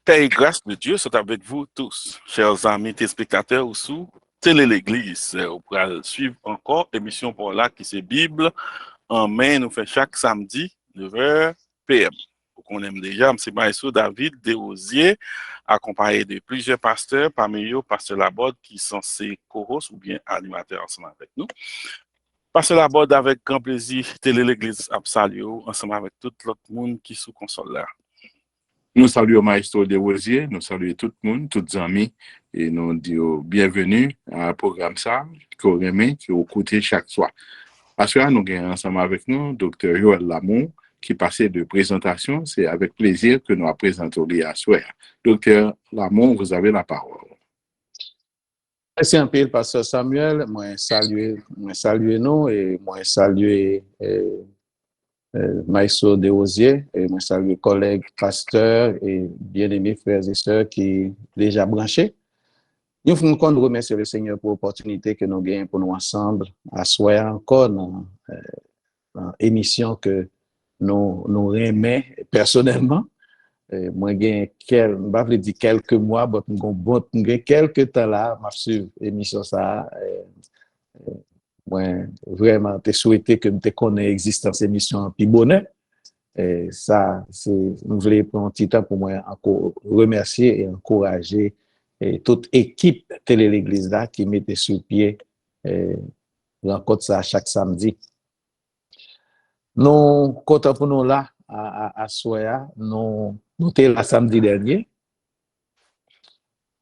Paix et grâce de Dieu sont avec vous tous, chers amis téléspectateurs ou sous Télé l'Église. On pourra suivre encore l'émission pour là qui c'est Bible en main, nous fait chaque samedi 9h PM. Pour qu'on aime déjà, c'est Maïso David Desrosiers, accompagné de plusieurs pasteurs, parmi eux, Pasteur Laborde, qui sont ses co-hosts ou bien animateurs ensemble avec nous. Pasteur Laborde, avec grand plaisir, Télé l'Église Absalio, ensemble avec tout l'autre monde qui sous console là. Nous saluons Maestro Desrosiers, nous saluons tout le monde, tous les amis, et nous disons bienvenue à un programme ça, qu'on aime, qui est écouté chaque soir. Parce que là, nous avons ensemble avec nous Dr. Joël Lamont, qui passait de présentation. C'est avec plaisir que nous présentons à soir. Dr. Lamont, vous avez la parole. Merci un peu, Pasteur Samuel. Moi, saluer nous et moi, saluer Maïso Desrosiers et moi, saluer collègues, pasteurs et bien-aimés frères et sœurs qui déjà branchés. Nous voulons remercier le Seigneur pour l'opportunité que nous gagnons pour nous ensemble à soir encore dans l'émission que nous aimons personnellement. Moi, j'ai quelques mois, mais quelques temps là, je suis l'émission ça. Moi, vraiment, je souhaité que je connaisse l'existence de l'émission puis bonheur. Ça, nous voulons prendre un petit temps pour moi encore remercier et encourager toute équipe Télé l'Église là qui mettait sur pied rencontre ça chaque samedi. Nous comptons pour nous là à Soya, nous étions là samedi dernier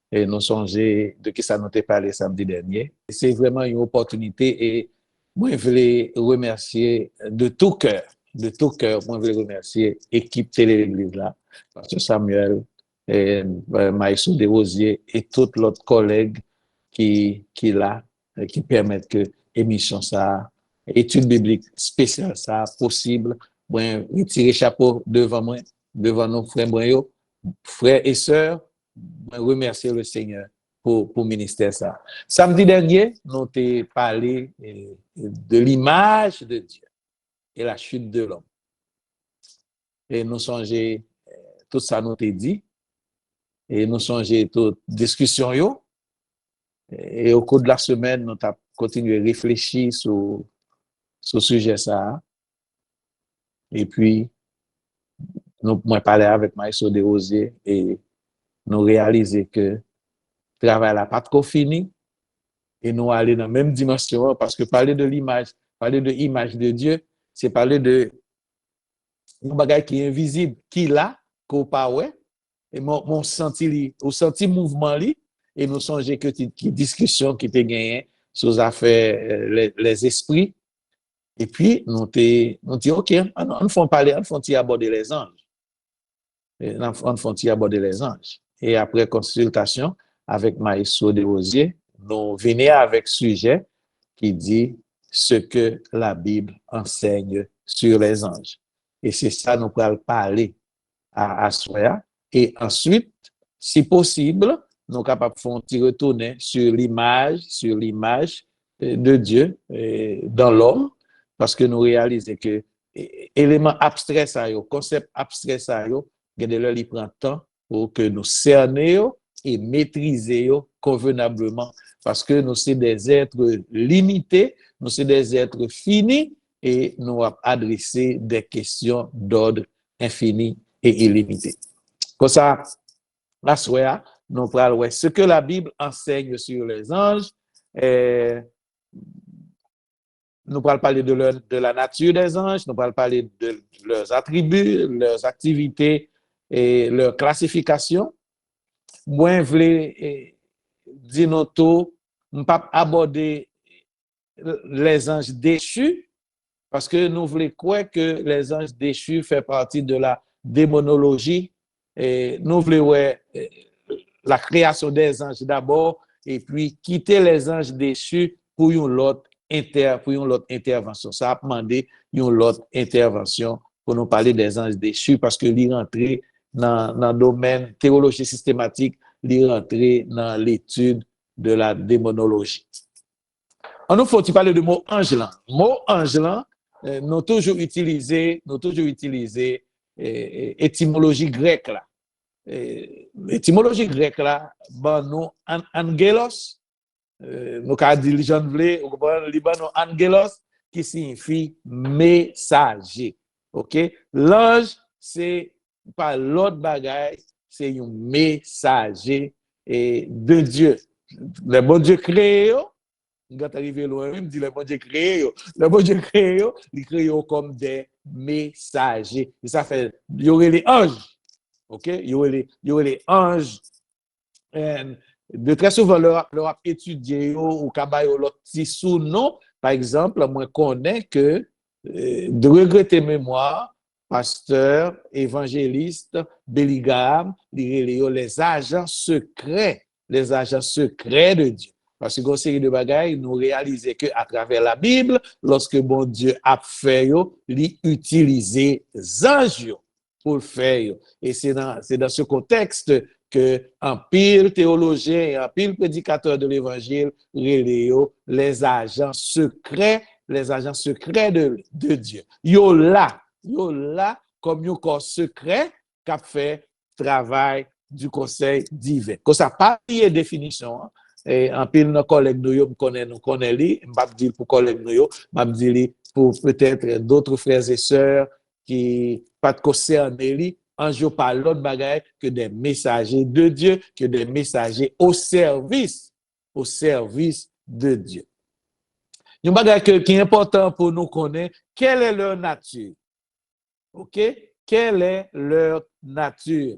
et nous songeons de qui ça nous était parlé samedi dernier. C'est vraiment une opportunité et moi je voulais remercier de tout cœur, moi je voulais remercier l'équipe Télé l'Église là, Pasteur Samuel, et Maïso Desrosiers et tous les autres collègues qui là, qui permettent que l'émission ça, étude biblique spéciale ça possible. Moi, retirer chapeau devant moi, devant nos frères et sœurs, moi, remercier le Seigneur pour ministère ça. Samedi dernier, nous avons parlé de l'image de Dieu et la chute de l'homme. Et nous songeons, tout ça nous a dit. Et nous songeons toute discussion yo. Et au cours de la semaine, nous avons continué à réfléchir sur ce sujet ça. Et puis, nous avons parlé avec Maïso Desrosiers et nous réalisé que le travail n'a pas trop fini. Et nous allons dans la même dimension parce que parler de l'image de Dieu, c'est parler de un bagage qui est invisible, qui est là, qu'on pas ouais. Et mon senti mouvement li et nous songeons que qui discussion qui était gagnée sur les affaires les esprits et puis nous dit OK on faut parler on faut aborder les anges et après consultation avec Maïso Desrosiers nous venons avec sujet qui dit ce que la Bible enseigne sur les anges et c'est ça nous allons parler à Soya. Et ensuite, si possible, nous sommes capables de retourner sur l'image de Dieu dans l'homme, parce que nous réalisons que éléments abstraits, concepts abstraits, il prend temps pour que nous cernions et maîtrisions convenablement, parce que nous sommes des êtres limités, nous sommes des êtres finis, et nous avons adressé des questions d'ordre infini et illimité. Comme ça, la soirée, nous parlons ce que la Bible enseigne sur les anges. Nous parlons parler de la nature des anges, nous parlons parler de leurs attributs, leurs activités et leur classification. Moi, je voulais dire nous tout, ne pas aborder les anges déchus, parce que nous voulons croire que les anges déchus font partie de la démonologie. Et nous voulons la création des anges d'abord et puis quitter les anges déchus pour une autre intervention. Ça a demandé une autre intervention pour nous parler des anges déchus parce que l'y rentrer dans le domaine théologie systématique, l'y rentrer dans l'étude de la démonologie. On nous faut parler de mot ange là. Mot ange là, nous toujours utilisé étymologie grecque là. l'étymologie grecque là, ban nous angelos, nous ka dit Jean vle, ou li ban nous angelos qui signifie messager. OK? L'ange c'est pas l'autre bagaille, c'est un messager de Dieu. Le bon Dieu créé, quand arrivé loin, il me dit le bon Dieu créé, le bon Dieu créé, il crée comme des messagers. Et ça fait, il y aurait les anges. OK? Il y aurait les anges. De très souvent, leur étudier ou kabayo l'autre petit sous-nom. Par exemple, moi, connais que de regretter mémoire, pasteur, évangéliste, Billy Graham, les agents secrets de Dieu. Parce que une série de bagailles, nous réalisons qu'à travers la Bible, lorsque bon Dieu a fait, il utiliser les anges pour le faire. Et c'est dans ce contexte que un pile théologien et un pile prédicateur de l'évangile, les agents secrets de Dieu. Yo là comme un corps secret qui a fait travail du conseil divin. Comme ça, pas de définition. Et en pile, nos collègues nous connaissent li, m'pa dire pour collègues nous, m'a dire pour peut-être d'autres frères et sœurs qui pas de concerner li, ange pas l'autre bagaille que des messagers de Dieu, que des messagers au service de Dieu. Un bagage qui est important pour nous connaître, quelle est leur nature? OK? Quelle est leur nature?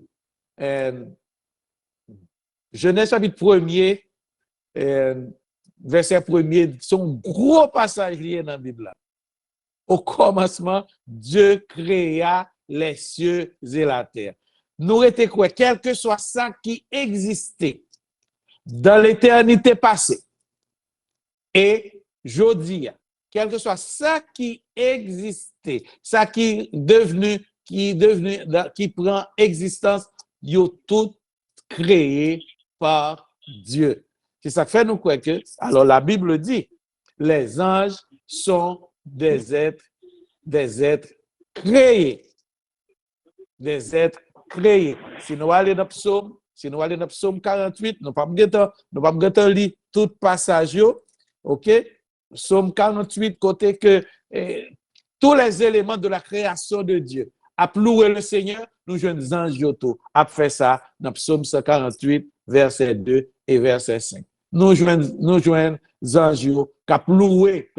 Genèse chapitre 1er, verset 1er, son gros passage lié dans la Bible. Au commencement, Dieu créa les cieux et la terre. Nous étions quoi? Quel que soit ça qui existait dans l'éternité passée et aujourd'hui, quel que soit ça qui existait, ça qui prend existence, ils ont tout créé par Dieu. C'est ça que fait nous quoi que, alors la Bible dit, les anges sont des êtres créés. Des êtres créés. Si nous allons dans le psaume 48, nous ne pouvons pas lire tout passage. OK? Psaume 48, côté que tous les éléments de la création de Dieu a loué le Seigneur, nous jeunes anges a fait ça dans Psaume 148, verset 2 et verset 5. Nous joignons anges qui a loué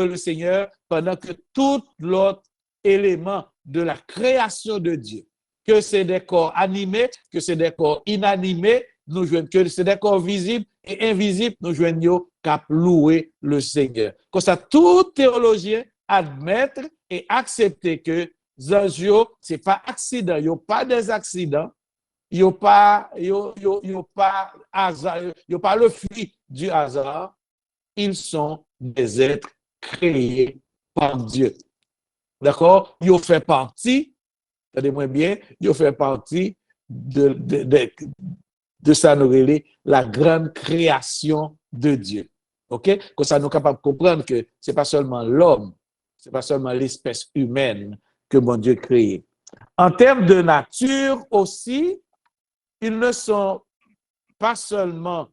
le Seigneur pendant que tout l'autre élément de la création de Dieu, que c'est des corps animés, que c'est des corps inanimés, nous joignons que c'est des corps visibles et invisibles, nous joignons qu'à louer le Seigneur. Comme ça, tout théologien admettre et accepter que les anges, ce n'est pas accident, il n'y a pas des accidents, il n'y a pas hasard, il n'y a pas le fruit du hasard. Ils sont des êtres créés par Dieu. D'accord? Ils fait partie, attendez-moi bien, ils fait partie de ça, nous relève la grande création de Dieu. OK? Comme ça, nous sommes capables de comprendre que ce n'est pas seulement l'homme, ce n'est pas seulement l'espèce humaine que mon Dieu crée. En termes de nature aussi, ils ne sont pas seulement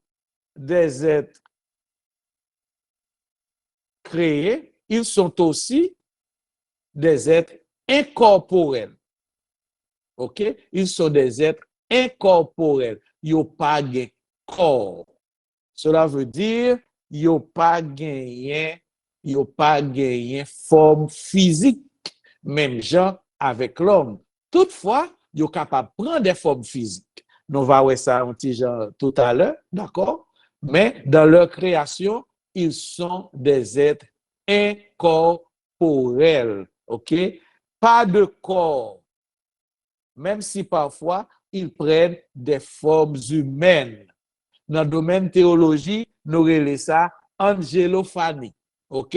des êtres créés, ils sont aussi des êtres incorporels. OK? Ils sont des êtres incorporels. Ils n'ont pas de corps. Cela veut dire qu'ils n'ont pas gagné forme physique, même genre avec l'homme. Toutefois, ils sont capables de prendre des formes physiques. Nous allons voir ça un petit genre tout à l'heure, d'accord? Mais dans leur création, ils sont des êtres incorporels, ok? Pas de corps, même si parfois ils prennent des formes humaines. Dans le domaine théologie, nous relèvons ça angélophanie, ok?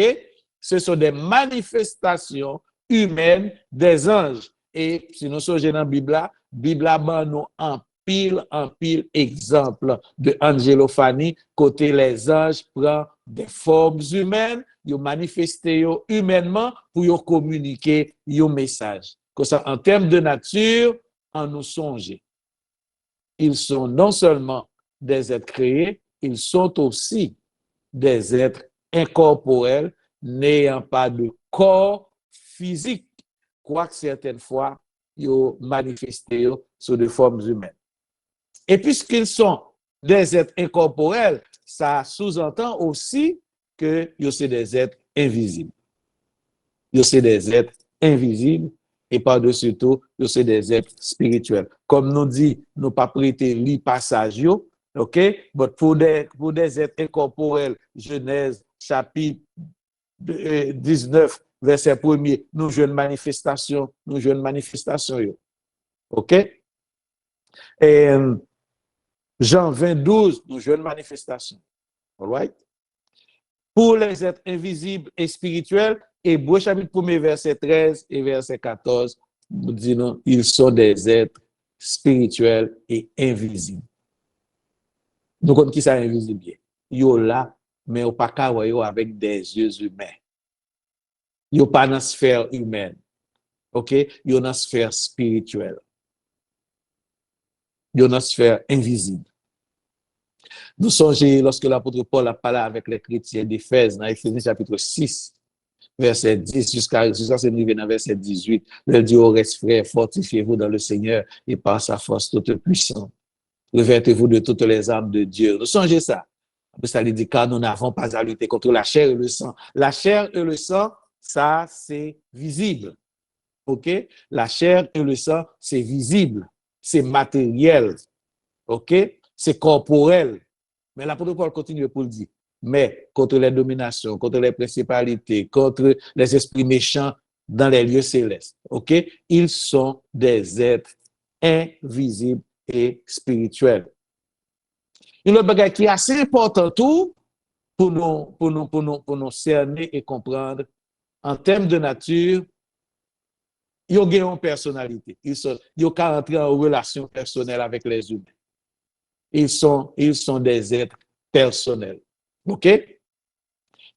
Ce sont des manifestations humaines des anges. Et si nous sommes dans la Bible, nous en pile exemple de angélophanie, côté les anges prennent des formes humaines, ils manifestent humainement pour communiquer un message. Comme ça, en termes de nature, on nous songe. ils sont non seulement des êtres créés, ils sont aussi des êtres incorporels n'ayant pas de corps physique, quoique certaines fois, ils manifestent sous des formes humaines. Et puisqu'ils sont des êtres incorporels, ça sous-entend aussi que sont des êtres invisibles. Ils sont des êtres invisibles et par-dessus tout, ils sont des êtres spirituels. Comme nous dit, nous pas prêter li passage, ok? Mais pour des êtres incorporels, Genèse chapitre 19, verset 1er, nous jouons une manifestation, ok? Et Jean 20, 12, nous jouons une manifestation. All right? Pour les êtres invisibles et spirituels, Hébreux chapitre 1, verset 13 et verset 14, nous disons, ils sont des êtres spirituels et invisibles. Nous connaissons qui ça invisible. Yo là, mais yo pas qu'à voir avec des yeux humains. Yo pas dans la sphère humaine. OK? Yo dans la sphère spirituelle. Yo dans la sphère invisible. Nous songez lorsque l'apôtre Paul a parlé avec les chrétiens d'Éphèse dans Éphésiens chapitre 6, verset 10 jusqu'à ce qu'on dans verset 18. Il dit au reste, frères, fortifiez-vous dans le Seigneur et par sa force toute puissante. Revêtez-vous de toutes les armes de Dieu. Nous songez ça. Ça dit car nous n'avons pas à lutter contre la chair et le sang. La chair et le sang, ça c'est visible. OK? La chair et le sang, c'est visible. C'est matériel. OK? C'est corporel. Mais l'apôtre Paul continue pour le dire. Mais contre les dominations, contre les principalités, contre les esprits méchants dans les lieux célestes. OK? Ils sont des êtres invisibles et spirituels. Une autre bagage qui est assez important tout pour nous cerner et comprendre en termes de nature, ils ont une personnalité. Ils ont entrer en relation personnelle avec les humains. Ils sont des êtres personnels. OK?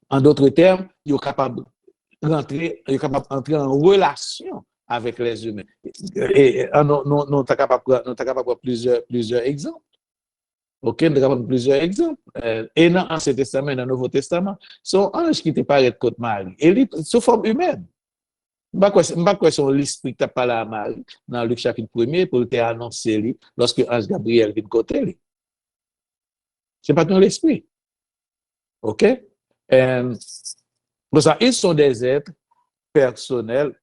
En d'autres termes, ils sont capables d'entrer en relation avec les humains. Et nous sommes capables de plusieurs exemples. OK, nous avons plusieurs exemples. Et dans l'Ancien Testament et dans le Nouveau Testament, son ange qui te paraît contre Marie, elle est sous forme humaine. Je ne sais pas si l'esprit qui t'a parlé à Marie dans Luc chapitre 1er pour te annoncer lorsque l'ange Gabriel vient de côté. Ce n'est pas ton l'esprit. OK? Pour ça, ils sont des êtres personnels.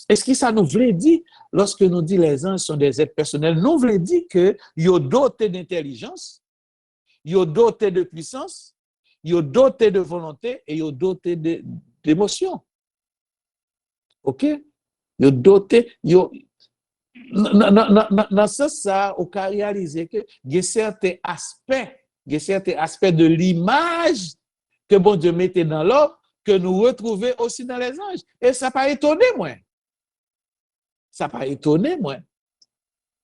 Est-ce que ça nous veut dire, lorsque nous dit les anges sont des êtres personnels, nous veut dire que ils sont dotés d'intelligence, ils sont dotés de puissance, ils sont dotés de volonté et ils sont dotés d'émotion. OK? Ils sont dotés, dans ce sens, on peut réaliser que il y a certains aspects de l'image que bon Dieu mettait dans l'homme que nous retrouvons aussi dans les anges. Et ça n'a pas étonné, moi. Ça n'a pas étonné, moi.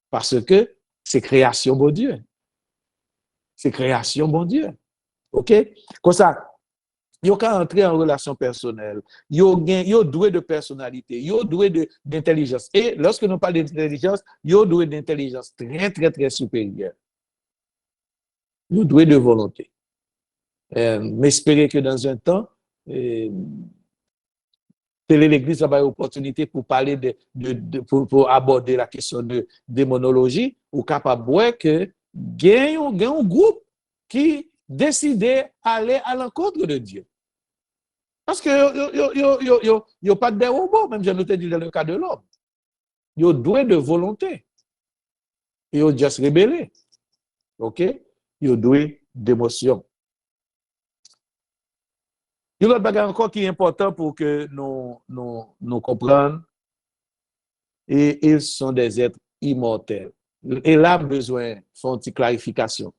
Parce que c'est création, bon Dieu. C'est création, bon Dieu. OK? Comme ça, il y a entrer en relation personnelle. Il y a doué de personnalité. Il y a doué d'intelligence. Et lorsque nous parlons d'intelligence, il y a doué d'intelligence très, très, très supérieure. Il y a doué de volonté. M'espérer que dans un temps, l'Église va avoir l'opportunité pour parler pour aborder la question de démonologie, ou capable de voir que il y a un groupe qui décidait d'aller à l'encontre de Dieu. Parce que il n'y a pas de robots, même je ne te dis dans le cas de l'homme. Il y a doué de volonté. Il y a juste rébellé. OK? Il y a doué d'émotion. Il y a un autre bagage encore qui est important pour que nous comprenions. Et ils sont des êtres immortels. Et là, besoin de faire une clarification.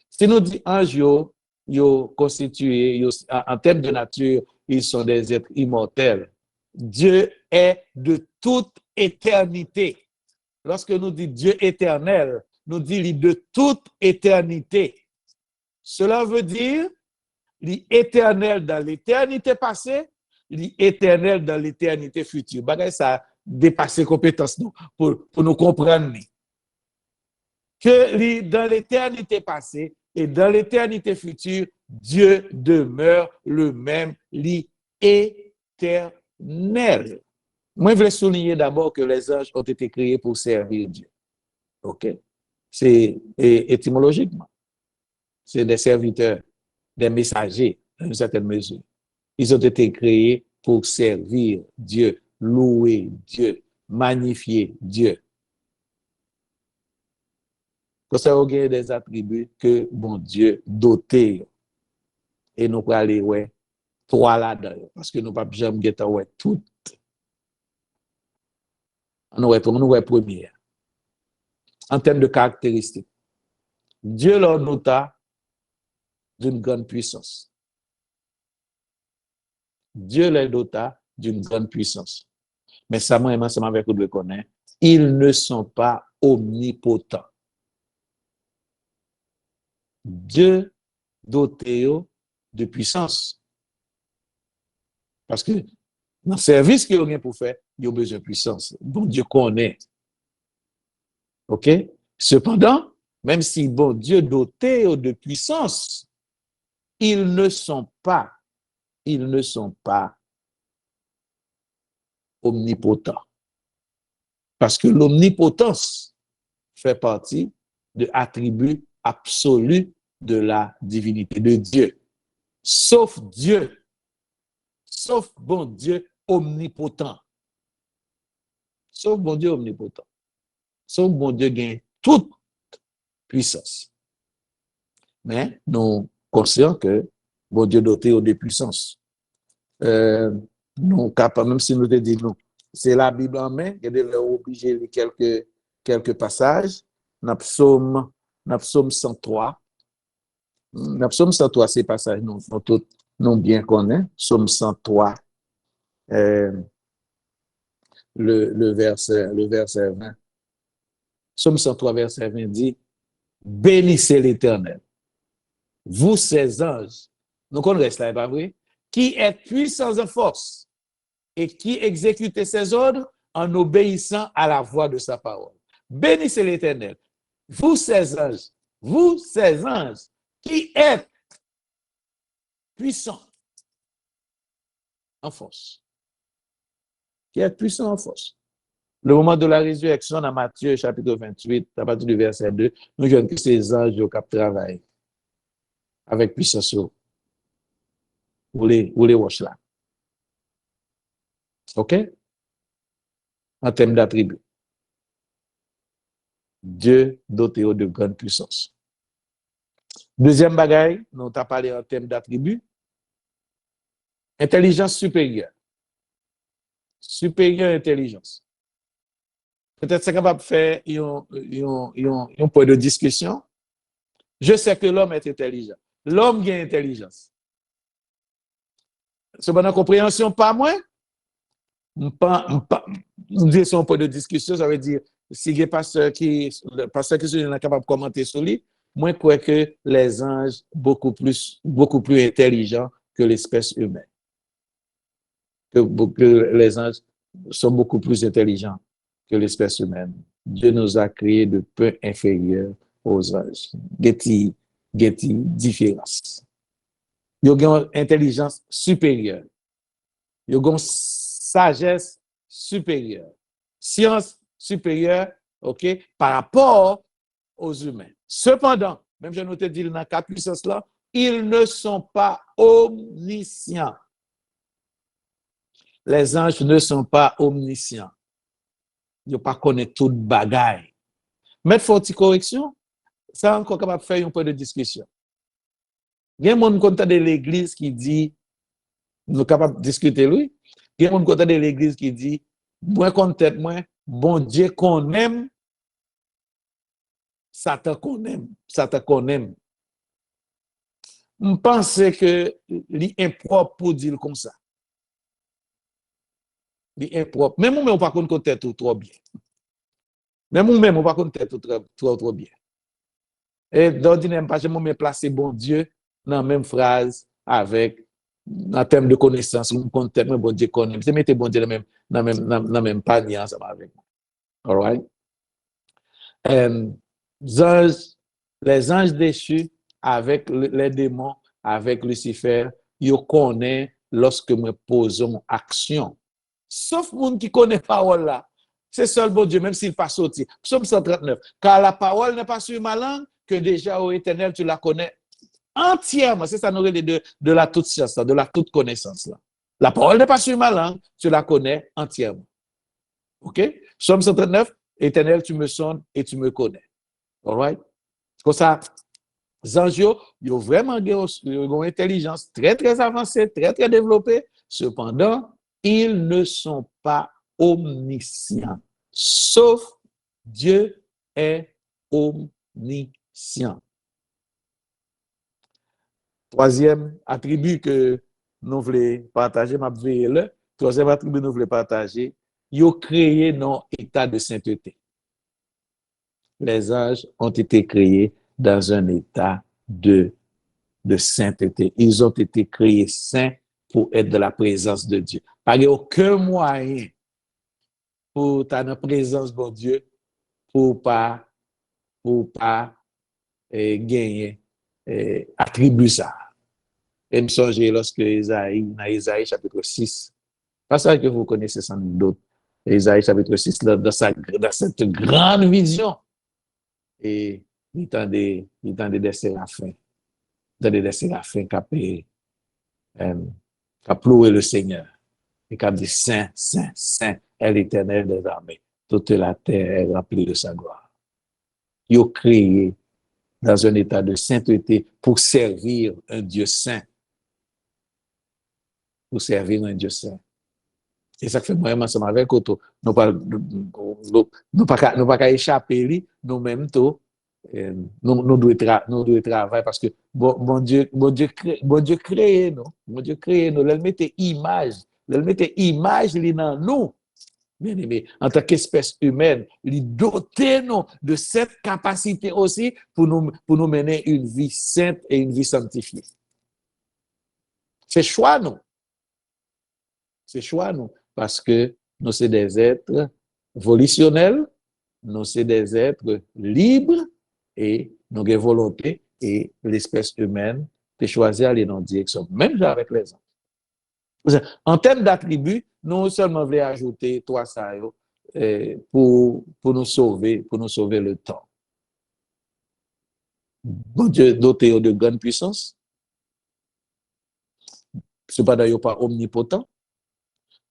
Si nous disons anges, ils constitués, en termes de nature, ils sont des êtres immortels. Dieu est de toute éternité. Lorsque nous disons Dieu éternel, nous disons de toute éternité. Cela veut dire l'éternel dans l'éternité passée, l'éternel dans l'éternité future. Bagay ça, dépasser compétence nous, pour nous comprendre. Que dans l'éternité passée et dans l'éternité future, Dieu demeure le même, éternel. Moi, je voulais souligner d'abord que les anges ont été créés pour servir Dieu. OK? C'est étymologiquement. C'est des serviteurs, des messagers, dans une certaine mesure. Ils ont été créés pour servir Dieu, louer Dieu, magnifier Dieu. Parce qu'il y a des attributs que bon Dieu doté. Et nous pouvons aller, ouais, trois là-dedans. Parce que nous ne pouvons jamais guetter, ouais, tout. Nous voyons première. En termes de caractéristiques, Dieu leur dota d'une grande puissance. Dieu les dota d'une grande puissance. Mais ça, moi, ensemble avec vous, le connaître, ils ne sont pas omnipotents. Dieu doté de puissance. Parce que dans le service qu'il y a pour faire, il y a besoin de puissance. Bon Dieu connaît. OK? Cependant, même si bon Dieu doté de puissance, ils ne sont pas omnipotents. Parce que l'omnipotence fait partie de l'attribut absolu de la divinité de Dieu. Sauf Dieu, sauf bon Dieu omnipotent. Sauf bon Dieu omnipotent. Sauf bon Dieu gagne toute puissance. Mais nous conscients que bon Dieu doté de puissance. Nous capables, même si nous te disons, c'est la Bible en main, il y a obligé de quelques passages. Dans Psaume 103. Dans Psaume 103, ces passages, nous bien connaissons. Psaume 103, le verset 20. Psaume 103, verset 20 dit, bénissez l'Éternel, vous ses anges. Donc on reste là, pas vrai? Qui est puissant en force et qui exécute ses ordres en obéissant à la voix de sa parole. Bénissez l'Éternel, vous ses anges, qui êtes puissants en force. Qui êtes puissants en force. Le moment de la résurrection dans Matthieu chapitre 28, à partir du verset 2, nous voyons que ces anges au cap travail avec puissance. Vous les watch là. OK? En termes d'attributs. Dieu doté de grande puissance. Deuxième bagaille, nous avons parlé en termes d'attributs. Intelligence supérieure. Supérieure intelligence. Peut-être c'est capable de faire un point de discussion. Je sais que l'homme est intelligent. L'homme a intelligence. Cependant, compréhension pas moins. Nous disons un point de discussion, ça veut dire si il y a pasteur qui est capable de commenter sur lui, moi je crois que les anges beaucoup plus intelligents que l'espèce humaine. Que les anges sont beaucoup plus intelligents que l'espèce humaine. Dieu nous a créés de peu inférieurs aux anges. Getty différence. Ils ont une intelligence supérieure. Ils ont une sagesse supérieure. Science supérieure, OK, par rapport aux humains. Cependant, même je nous te dis dans la puissance là, ils ne sont pas omniscients. Les anges ne sont pas omniscients. Ils ne pas connaître toute bagaille. Mettre faut une correction, ça encore capable de faire un peu de discussion. Il y a un monde content de l'église qui dit, nous sommes capables de discuter lui. Il y a un monde content de l'église qui dit, moi contre moi, bon Dieu qu'on aime, Satan qu'on aime. Je pense que l'impropre pour dire comme ça. L'impropre. Même nous, on ne pas connaître tout trop bien. Même nous-mêmes, on ne pas connaître tout trop bien. Et d'ordinaire, pas jamais me placer bon Dieu dans la même phrase avec en termes de connaissance, on compte tellement bon Dieu connaît. C'est mettre bon Dieu dans même panier ensemble avec moi. All right? Les anges déchus avec les démons, avec Lucifer, ils connaissent lorsque nous posons action. Sauf monde qui connaît parole là. C'est seul bon Dieu, même s'il pas sorti. Psaume 139. Car la parole n'est pas sur ma langue, que déjà au éternel, tu la connais entièrement. C'est ça, nous de la toute science, de la toute connaissance là. La parole n'est pas sur ma langue, tu la connais entièrement. OK? Psaume 139, éternel, tu me sondes et tu me connais. All right? Comme ça, les anges, ils ont vraiment une intelligence très, très avancée, très, très développée. Cependant, ils ne sont pas omniscients. Sauf Dieu est omniscient. Troisième attribut que nous voulons partager, troisième attribut que nous voulons partager, ils ont créé dans état de sainteté. Les anges ont été créés dans un état de sainteté. Ils ont été créés saints pour être de la présence de Dieu. Il n'y a aucun moyen pour être dans la présence de Dieu pour pas gagner attribut ça. Et me songer lorsque dans Isaïe chapitre 6, pas ça que vous connaissez sans doute, Isaïe chapitre 6, dans cette grande vision, et il tend des séraphins, qui loué le Seigneur, et qui dit Saint, Saint, Saint est l'Éternel des armées. Toute la terre est remplie de sa gloire. Ils ont créé dans un état de sainteté pour servir un Dieu saint. Pour servir un Dieu saint. Et ça fait moi ensemble avec Otto. Nous pas qu'à échapper nous-mêmes tout. Nous devons travailler parce que bon Dieu crée nous. Bon Dieu crée nous. Il mettait image dans nous. Bien aimé, en tant qu'espèce humaine, il doté nous de cette capacité aussi pour nous mener une vie sainte et une vie sanctifiée. C'est choix nous. C'est choix nous. Parce que nous sommes des êtres volitionnels, nous sommes des êtres libres et nous avons volonté et l'espèce humaine peut choisir aller dans une direction, même avec les anges. En termes d'attributs, nous seulement voulons ajouter trois ça pour nous sauver le temps. Bon Dieu doté de grande puissance. Cependant, il n'est pas omnipotent.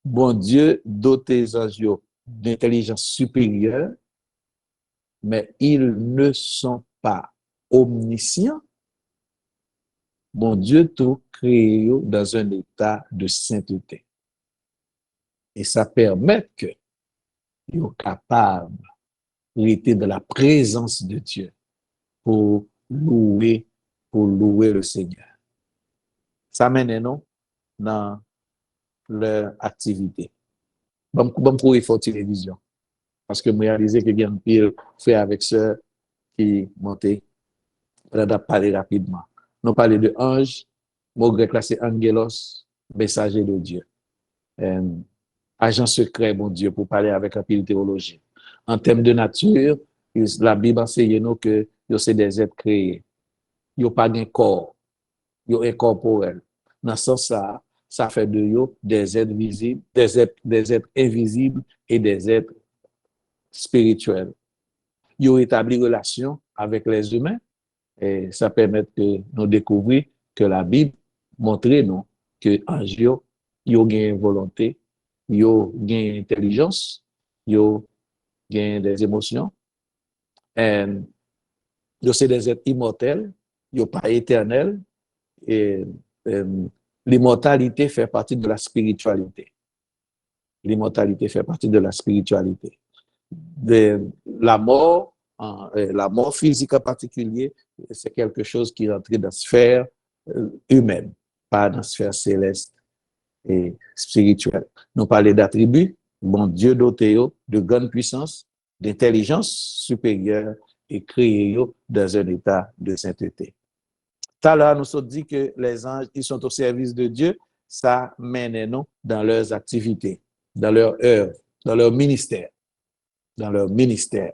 Bon Dieu doté les anges d'intelligence supérieure, mais ils ne sont pas omniscients. Bon Dieu tout créé dans un état de sainteté. Et ça permet que ils soient capables d'être dans la présence de Dieu pour louer le Seigneur. Ça mène nous dans leur activité. Bon pour il faut télévision. Parce que je réalisé que il y a un pile fait avec ceux qui montaient. On a parlé rapidement. Nous parlons de ange, mot grec là c'est angelos, messager de Dieu. Agent secret, bon Dieu, pour parler avec un pile théologie. En termes de nature, la Bible enseigne nous que c'est des êtres créés. Ils n'ont pas de corps. Ils sont incorporels. Dans ce sens, ça fait de eux des êtres visibles, des êtres invisibles et des êtres spirituels. Ils ont établi relation avec les humains et ça permet que nous découvrir que la Bible montre nous que anges ils ont une volonté, ils ont une intelligence, ils ont des émotions. Et ils sont des êtres immortels, ils sont pas éternels et l'immortalité fait partie de la spiritualité. L'immortalité fait partie de la spiritualité. La mort physique en particulier, c'est quelque chose qui rentre dans la sphère humaine, pas dans la sphère céleste et spirituelle. Nous parlons d'attributs, bon Dieu doté de grande puissance, d'intelligence supérieure et créé dans un état de sainteté. Tout à l'heure, nous avons dit que les anges, ils sont au service de Dieu. Ça mène nous dans leurs activités, dans leur œuvre, dans leur ministère. Dans leur ministère.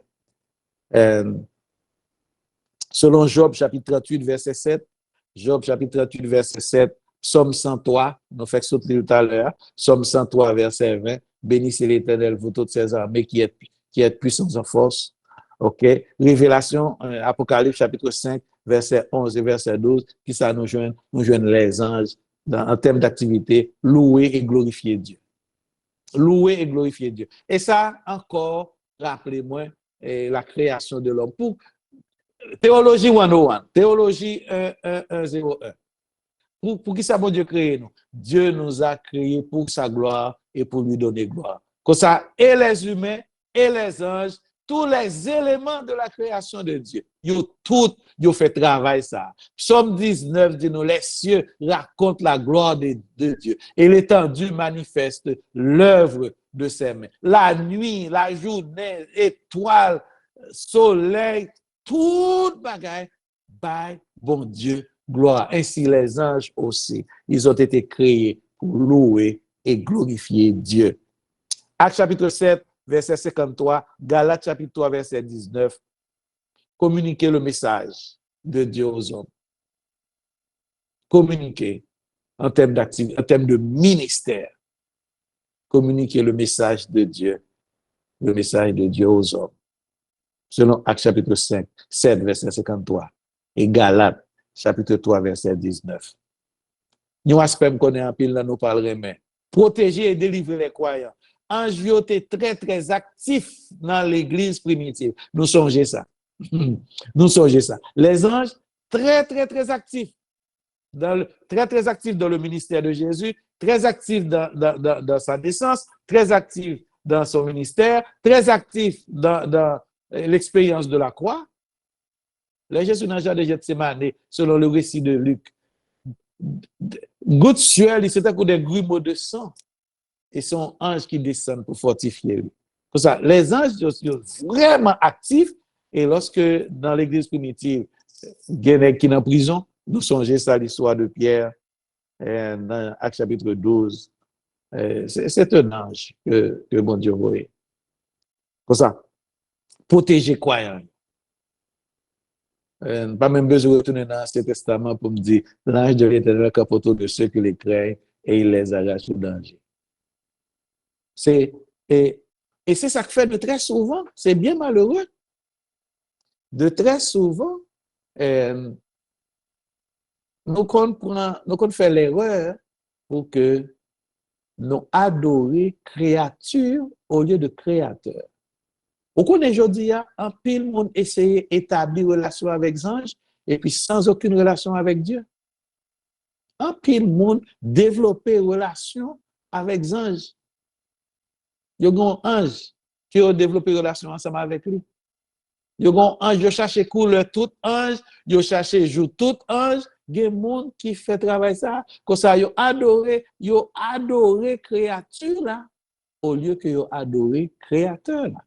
Selon Job, chapitre 38, verset 7, Job, chapitre 38, verset 7, Psaume 103, nous faisons sauter tout à l'heure, Psaume 103, verset 20, bénissez l'Éternel, vous toutes ses armées qui êtes puissants en force. OK? Révélation, Apocalypse, chapitre 5, verset 11 et verset 12, qui ça nous joignent les anges en termes d'activité, louer et glorifier Dieu. Louer et glorifier Dieu. Et ça, encore, rappelez-moi, la création de l'homme. Pour Théologie 101, Théologie 101. Pour qui ça, bon Dieu créé nous? Dieu nous a créés pour sa gloire et pour lui donner gloire. Comme ça, et les humains, et les anges, tous les éléments de la création de Dieu, ils fait travail ça. Psaume 19 dit nous, les cieux racontent la gloire de Dieu et l'étendue manifeste l'œuvre de ses mains. La nuit, la journée, étoiles, soleil, tout bagaille, by bon Dieu, gloire. Ainsi les anges aussi, ils ont été créés pour louer et glorifier Dieu. Actes chapitre 7, verset 53, Galates chapitre 3, verset 19, communiquer le message de Dieu aux hommes. Communiquer en termes d'activité, en termes de ministère. Communiquer le message de Dieu aux hommes. Selon Actes chapitre 5, 7, verset 53, et Galates chapitre 3, verset 19. Nous aspect qu'on est en pile dans nos parlements. Protéger et délivrer les croyants. Ange était très, très actif dans l'église primitive. Nous songeons ça. Nous songeons ça. Les anges, très, très, très actifs. Très, très actifs dans le ministère de Jésus, très actifs dans sa naissance, très actifs dans son ministère, très actifs dans l'expérience de la croix. Les Jésus dans le jardin de Gethsémani, selon le récit de Luc, goutte sueur, c'était comme des grumeaux de sang. Et son ange qui descend pour fortifier lui. Pour ça, les anges sont vraiment actifs. Et lorsque dans l'église primitive, il y a qui est en prison, nous songeons ça l'histoire de Pierre dans Actes chapitre 12. C'est un ange que bon Dieu voit. Pour ça, protéger croyants. Pas même besoin de retourner dans l'Ancien Testament pour me dire l'ange de l'Éternel campe autour de ceux qui les craignent et il les arrache au danger. Et c'est ça que fait de très souvent, c'est bien malheureux. De très souvent, nous qu'on fait l'erreur pour que nous adorions créatures au lieu de créateurs. Au cours d'aujourd'hui, un pile monde essayer d'établir une relation avec les anges et puis sans aucune relation avec Dieu. Un pile monde développer une relation avec les anges. Il y a un ange qui a développé une relation ensemble avec lui. Il y a un ange qui cherche couleur tout ange, il cherche jour tout ange. Il y a des gens qui fait travail ça, comme ça, ils ont adoré créature là, au lieu que ils ont adoré créateur là.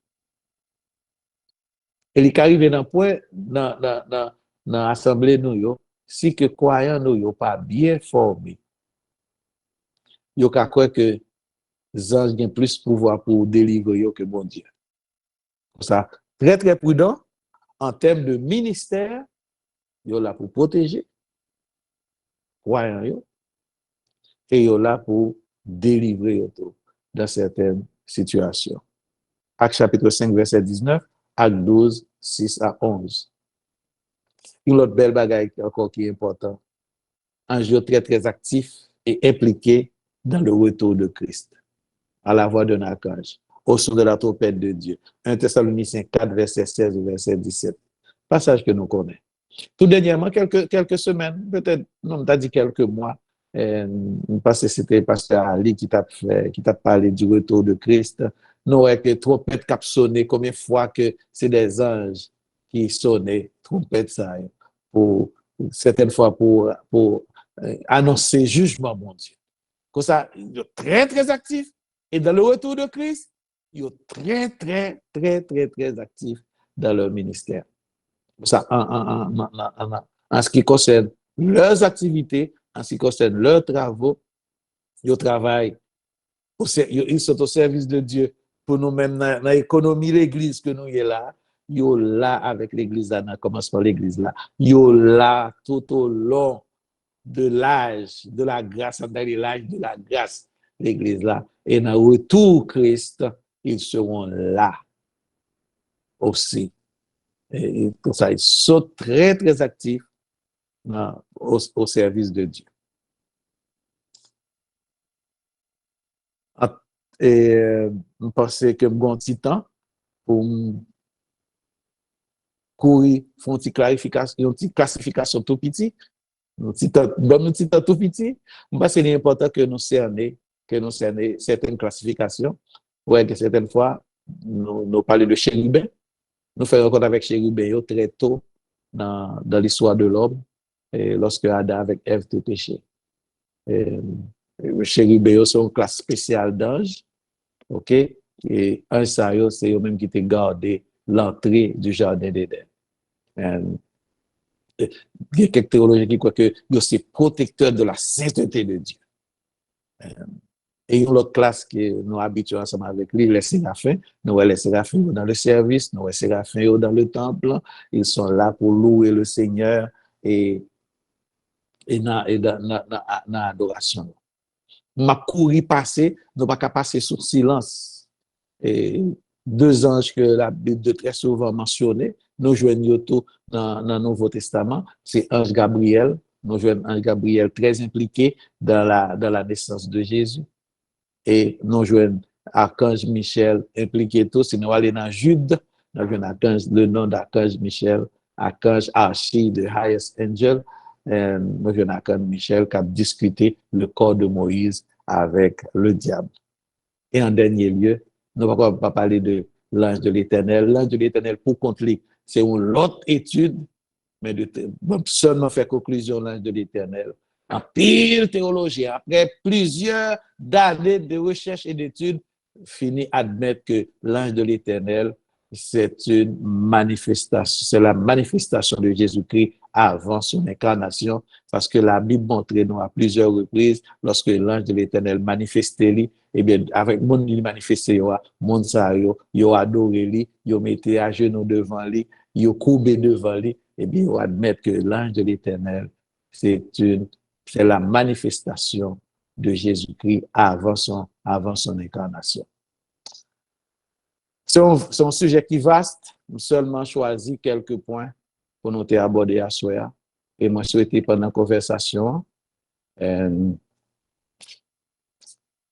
Et il arrive dans le point, dans l'assemblée, nous, si que croyants nous pas bien formés, ils ont croire que les anges ont plus de pouvoir pour délivrer que bon Dieu. Pour ça, très, très prudent, en termes de ministère, ils sont là pour protéger, croyants, et ils sont là pour délivrer dans certaines situations. Actes chapitre 5, verset 19, Actes 12, 6 à 11. Une autre belle bagaille encore qui est important. Un jour très, très actif et impliqué dans le retour de Christ, à la voix d'un archange, au son de la trompette de Dieu. 1 Thessaloniciens 4, verset 16 et verset 17. Passage que nous connaissons. Tout dernièrement, quelques semaines, peut-être, non, t'as dit quelques mois, parce que c'était pasteur Ali qui t'a parlé du retour de Christ. Nous, avec les trompettes qui sonné, combien de fois que c'est des anges qui sonnaient, trompettes ça, pour certaines fois pour annoncer jugement, mon Dieu. Comme ça, ils sont très, très actifs. Et dans le retour de Christ, ils sont très, très, très, très, très actifs dans leur ministère. Ça, en ce qui concerne leurs activités, en ce qui concerne leurs travaux, ils travaillent, ils sont au service de Dieu pour nous-mêmes dans l'économie l'église que nous y est là. Yo là avec l'église là, dans le commencement de l'église là. Yo là tout au long de l'âge de la grâce, dans l'âge de la grâce, l'église là. Et dans le retour Christ, ils seront là aussi. Et pour ça, ils sont très, très actifs au service de Dieu. Et je pense que je un petit temps pour courir, faire une petite classification tout petit, un petit temps tout petit. Je pense que c'est important que nous cernions certaines classifications. Ouais, que certaines fois, nous parlons de chérubins. Nous faisons rencontre avec chérubins très tôt dans l'histoire de l'homme, lorsque Adam avec Ève étaient péché. Chérubins sont une classe spéciale d'anges. OK? Et un ça, c'est eux-mêmes qui ont gardé l'entrée du jardin d'Éden. Il y a quelques théologiens qui croient que c'est protecteur de la sainteté de Dieu. Et une autre classe que nous habituons ensemble avec lui, les séraphins. Nous, les séraphins dans le service, nous, les séraphins dans le temple. Ils sont là pour louer le Seigneur et dans l'adoration. Ma couru passer, nous pas qu'à passer sous silence. Et deux anges que la Bible de très souvent mentionné, nous joignons tout dans le Nouveau Testament, c'est ange Gabriel. Nous joignons ange Gabriel très impliqué dans la naissance de Jésus. Et nous joignons archange Michel impliqué tout. Si nous allons dans Jude, nous joignons le nom d'archange Michel, archange Archie, the highest angel. Nous joignons archange Michel qui a discuté le corps de Moïse avec le diable. Et en dernier lieu, nous ne pouvons pas parler de l'ange de l'Éternel. L'ange de l'Éternel, pour contrer, c'est une autre étude, mais seulement faire conclusion l'ange de l'Éternel. En pile théologie, après plusieurs années de recherche et d'études, finit admettre que l'ange de l'Éternel, c'est une manifestation, c'est la manifestation de Jésus-Christ avant son incarnation, parce que la Bible montre nous à plusieurs reprises, lorsque l'ange de l'Éternel manifestait, eh bien, avec mon il manifesté, mon sa yo adoré lui, yo mettait à genoux devant lui, yo courbé devant lui, eh bien, yo admettre que l'ange de l'Éternel, c'est la manifestation de Jésus-Christ avant son incarnation. C'est un sujet qui est vaste. Nous seulement choisi quelques points pour nous aborder à soi. Et moi, souhaité pendant la conversation,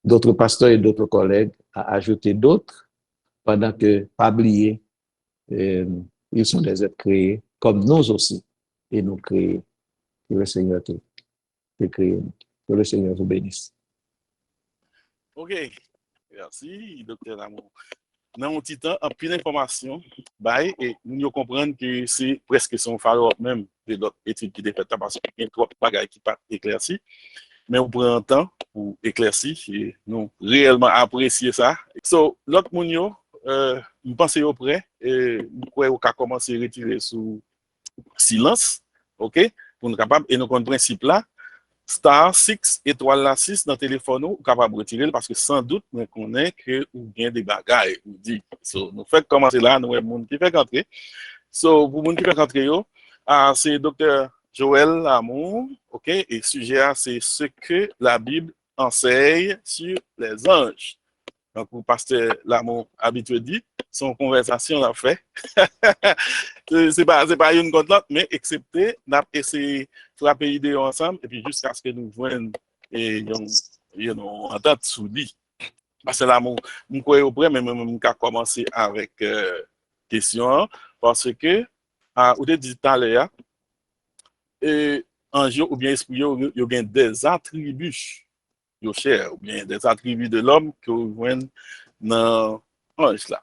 d'autres pasteurs et d'autres collègues à ajouter d'autres, pendant que, pas oublier, ils sont des êtres créés comme nous aussi. Et nous créés. Que le Seigneur te crée. Que le Seigneur vous bénisse. OK. Merci, docteur Lamour. Dans un petit temps, en plus d'informations, et nous comprenons que c'est presque son follow-up même de l'autre étude qui est faite parce qu'il y a trois bagages qui pas éclaircis. Mais on prend un temps pour éclaircir et nous réellement apprécier ça. So, l'autre mounio, nous pensons au près et nous croyons qu'à commencer à retirer sous silence, OK, pour nous capable et nous comprenons le principe là. Star 6, étoile la 6 dans le téléphone, ou capable de retirer parce que sans doute, nous connaissons que ou bien des bagages. So, nous faisons commencer là, nous avons qui fait entrer. So, pour les gens qui fait entrer, c'est Dr. Joël Lamour, ok, et sujet, c'est ce que la Bible enseigne sur les anges. Donc, pour pasteur Lamour habitué dit, son conversation l'a fait. c'est pas une contre l'autre, mais excepté, on a essayé de frapper l'idée ensemble, et puis jusqu'à ce que nous voyons une entente sous lui. Parce que là, je crois au près, mais je vais commencer avec question, parce que, au début tout à l'heure, ange ou bien esprit, il y a des attributs, ou bien des attributs de l'homme que vous voyez dans l'ange là.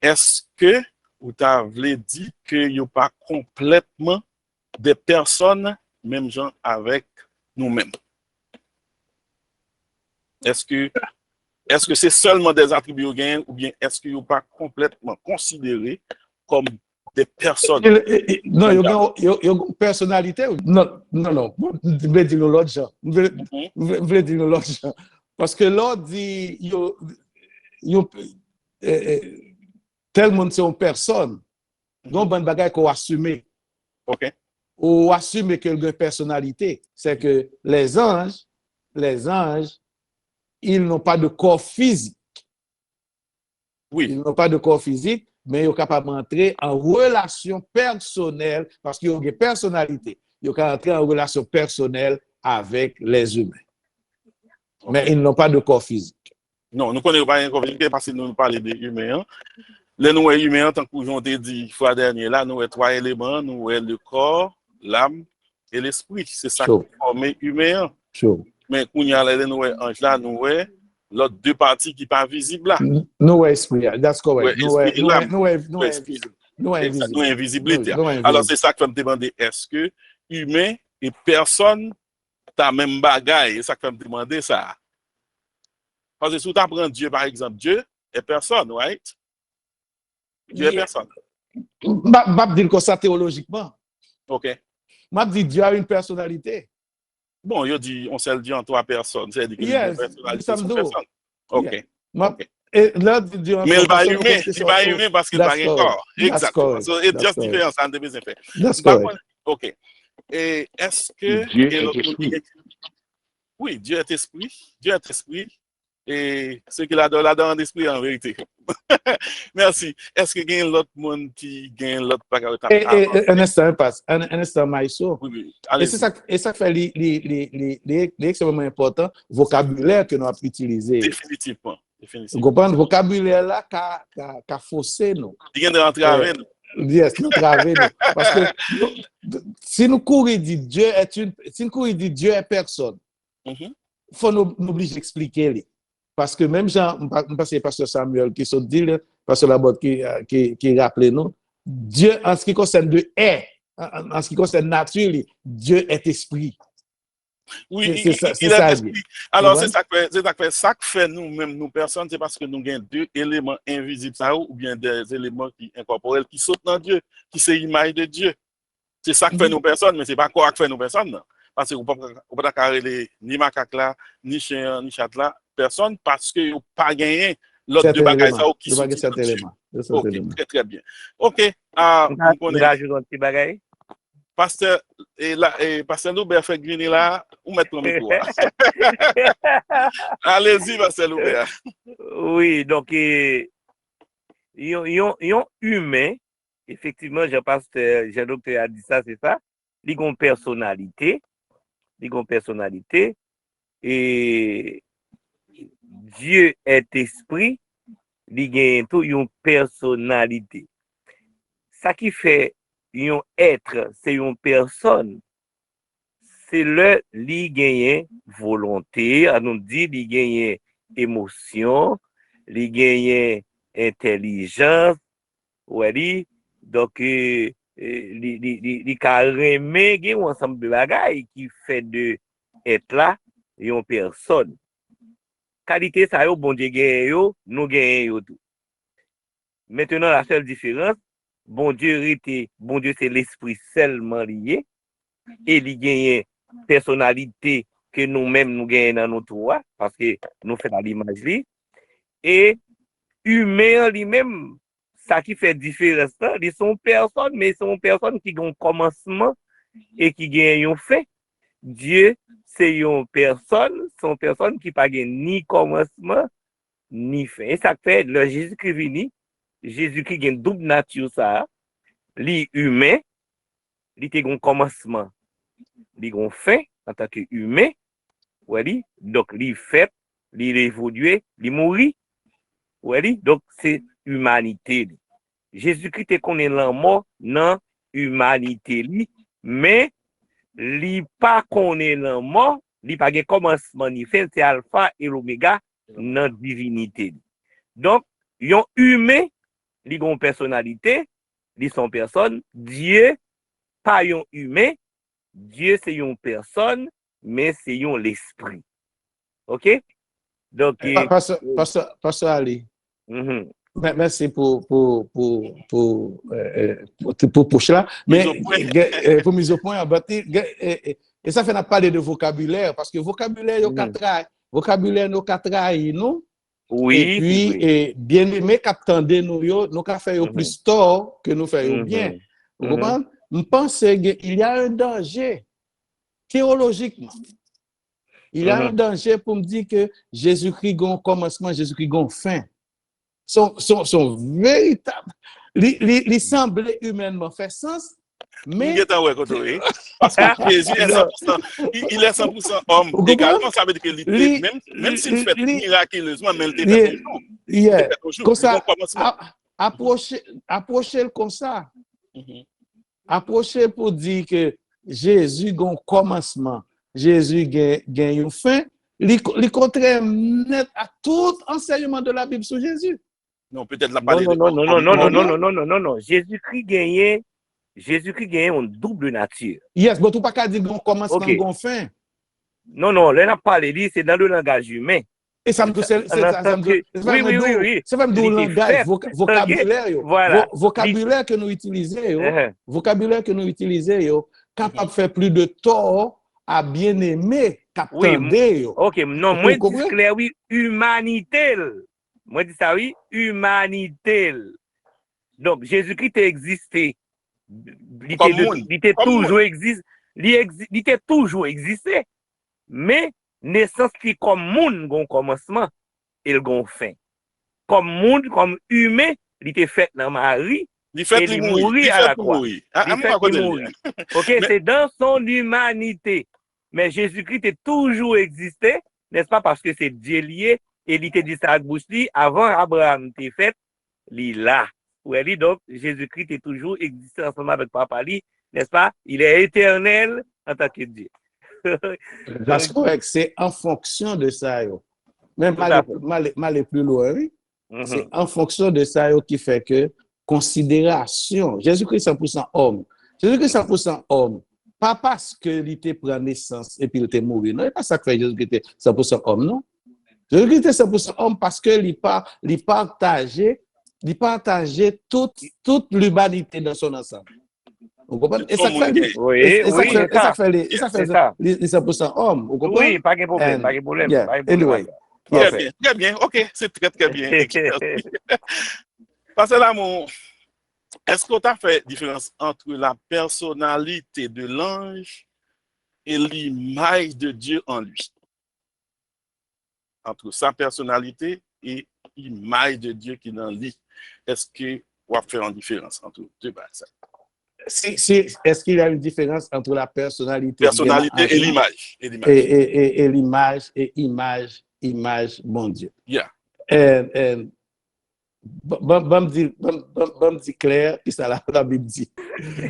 Est-ce que vous avez dit qu'il n'y a pas complètement des personnes, même gens avec nous-mêmes? Est-ce que c'est seulement des attributs ou bien est-ce qu'il n'y a pas complètement considéré comme des personnes. Non, il y a une personnalité. Non, je vais dire l'autre genre. Je vais dire l'autre genre. Parce que l'autre dit, tel monde c'est une personne. Donc, bon bagage qu'on assume. OK. Ou assume qu'il y a une personnalité. C'est que les anges, ils n'ont pas de corps physique. Oui. Ils n'ont pas de corps physique, mais ils sont capables d'entrer en relation personnelle parce qu'ils ont une personnalité. Ils sont capables d'entrer en relation personnelle avec les humains. Okay. Mais ils n'ont pas de corps physique. Non, nous ne connaissons pas l'inconvénient parce que nous parlons des humains. Les nous humains, tant que j'en ai dit fois dernière, là, nous avons trois éléments. Nous avons le corps, l'âme et l'esprit. C'est ça qui forme l'humain. Mais quand nous avons ange là, nous avons l'autre deux parties qui ne sont pas visibles là. Nous esprit, that's correct. Nous invisibilité. Alors c'est ça que je me demander, est-ce que humain et personne t'as même bagaille? C'est ça que je me demander ça. Parce que si tu apprends Dieu par exemple, Dieu est personne, right? Dieu est personne. Je dis comme ça théologiquement. OK. Je dis Dieu a une personnalité. Bon, il dit on seul Dieu en trois personnes. C'est-à-dire que yes, personnalité sont personne. OK. Yeah. Okay. Et là, Dieu mais il va humain parce qu'il n'a pas un corps. Exactement. So it's just différence entre deux effets. OK. Et est-ce que Dieu est esprit? Oui, Dieu est esprit. Dieu est esprit. Et ce qu'il a dans l'esprit en vérité. Merci. Est-ce que il y a l'autre monde qui gagne l'autre bagarre? Un instant, Maïso. Oui. Et ça fait l'extrêmement important, vocabulaire que nous avons utilisé. Définitivement. Vous comprenez? Le vocabulaire là qui a faussé nous. Il y a de entraver nous. Yes, entraver nous. Parce que si nous courons dit Dieu est personne, il faut nous obliger d'expliquer. Parce que même Jean, parce que Pasteur Samuel qui sont dit, Pasteur Labotte qui rappelait nous, Dieu, en ce qui concerne Dieu est, en ce qui concerne nature, Dieu est esprit. Oui, c'est ça. Alors, c'est ça que fait nous-mêmes, nous personnes, c'est parce que nous avons deux éléments invisibles, ou bien des éléments incorporels qui sautent dans Dieu, qui sont l'image de Dieu. C'est ça que fait nous personnes, mais c'est pas quoi que fait nous personnes, non. Parce que vous ne pouvez pas carrer ni macaque là, ni chien, ni chat là, personne, parce que vous pas gagné l'autre deux bagages qui sont dans Dieu. Ok, très très bien. Ok, on rajoute un petit bagage. Pasteur Loubert fait griner là, ou mettre le micro. Allez-y, Pasteur Loubert. Oui, donc, yon humain, effectivement, Jean-Docteur a dit ça, c'est ça, ils ont personnalité, et Dieu est esprit, il a une personnalité. Ça qui fait un être, c'est une personne. C'est le li gagne volonté, à nous dit li gagne émotion, li gagne intelligence, oui, donc li carrément gagne un ensemble de bagages qui fait de être là une personne. Qualité ça yo bon Dieu gagne yo, nous gagne yo tout. Maintenant la seule différence, bon Dieu c'est l'esprit seulement lié et il gagne personnalité que nous-mêmes nous gagnons dans nos trois parce que nous faisons à l'image li et humain lui-même ça qui fait différence ils sont personnes mais sont personnes qui ont un commencement et qui gagnent un fait. Dieu c'est une personne, sont personnes qui pas ni commencement ni fin. Et ça fait le Jésus-Christ vini, Jésus-Christ a une double nature ça, li humain, li te un commencement, li gon fin en tant que humain, oui, donc li fait, li évolué, li mouri, oui, donc c'est humanité. Jésus-Christ te connaît la mort dans humanité li, mais li pas connaît la mort, li pas gen commencement ni fin, c'est alpha et l'oméga dans divinité. Donc, yon humain, li gon personnalité, li son personne, Dieu pas yon humain, Dieu c'est une personne, mais c'est l'esprit. OK? Donc, Pasteur Ali, Merci pour cela. Mais pour mise au point, et ça fait n'a parler de vocabulaire, parce que vocabulaire, nous trahi, nous. Oui. Et puis, oui. bien aimé, qu'attendez nous, nous qu'à faire plus tort que nous faisons bien. Vous comprenez? Je pense qu'il y a un danger théologiquement. Il y a un danger pour me dire que Jésus-Christ a un commencement, Jésus-Christ a une fin. Son véritable. Il semblait humainement faire sens, mais. Parce que Jésus est 100%, il est 100% homme. Également, ça veut dire que même s'il fait miraculeusement, mais il était toujours. Comme ça, approcher comme ça. Approcher pour dire que Jésus a un commencement, Jésus a une fin, il contraire net à tout enseignement de la Bible sur Jésus. Non, peut-être la parler non. Jésus-Christ gagnait une double nature. Yes, mais tu pas qu'à dire qu'on commence qu'on fin. Non, là, on a parlé, c'est dans le langage humain. Et ça me dit, c'est même dans le langage, vocabulaire, voilà. Vocabulaire que nous utilisons, capable de faire plus de tort à bien-aimé, qu'attendez. Ok, non, moi, je dis clair, oui, humanité. Moi, je dis ça, oui, humanité. Donc, Jésus-Christ a existé. Il était toujours existé. Mais, naissance qui comme monde, gon commencement, il gon fin. Comme monde, comme humain, il était fait dans Marie. Il mourit à la croix. Ok, c'est dans son humanité. Mais Jésus-Christ est toujours existé, n'est-ce pas, parce que c'est Dieu lié, et il était dit ça à bouche avant Abraham était fait, il là. Oui, donc Jésus-Christ est toujours existé ensemble avec Papa, n'est-ce pas? Il est éternel en tant que Dieu. C'est en fonction de ça. Même mal plus loin, oui. C'est en fonction de ça qui fait que considération. Jésus-Christ est 100% homme. Jésus-Christ est 100% homme. Pas parce qu'il était pris naissance et puis il était mort. Non, c'est pas ça que fait Jésus-Christ était 100% homme, non. Jésus-Christ était 100% homme parce qu'il partageait toute l'humanité dans son ensemble. Vous comprenez? Et ça fait les 100% homme. Vous comprenez? Oui, pas de problème, pas de problème. Yeah. Anyway. Très bien, ok, c'est très bien. Parce que là, est-ce qu'on a fait différence entre la personnalité de l'ange et l'image de Dieu en lui? Entre sa personnalité et l'image de Dieu qui est dans lui. Est-ce qu'on va faire une différence entre deux bases? Est-ce qu'il y a une différence entre la personnalité et l'image? Et l'image et image, mon Dieu. Yeah. Bon dit clair qui ça la Bible dit.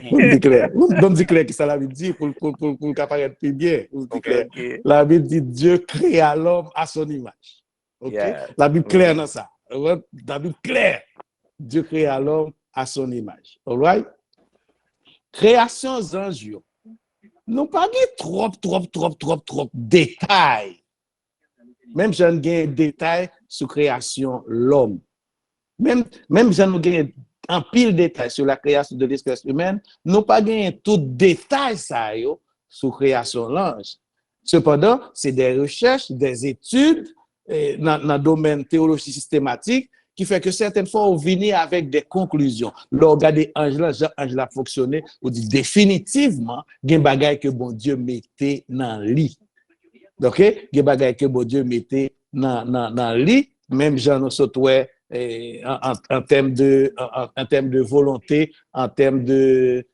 Bon dit clair qui ça la Bible dit pour qu'apparaître plus bien. Okay. La Bible dit Dieu créa l'homme à son image. OK? Yeah. La Bible claire dans ça. La Bible claire. Dieu créa l'homme à son image. All right? Création anges. Nous pas trop détails. Même j'en gagne détails sur création l'homme. Même j'en gagne un pile détails sur la création de l'espèce humaine, nous pas gagné tout détail ça yo sur création l'ange. Cependant, c'est des recherches, des études dans le domaine théologie systématique qui fait que certaines fois on vient avec des conclusions. Là, regardez ange là fonctionner, on dit définitivement gen bagay que bon Dieu mettait dans lit. OK? Gen bagay que bon Dieu mettait dans lit, même Jean nous sautouait en termes de volonté, en termes de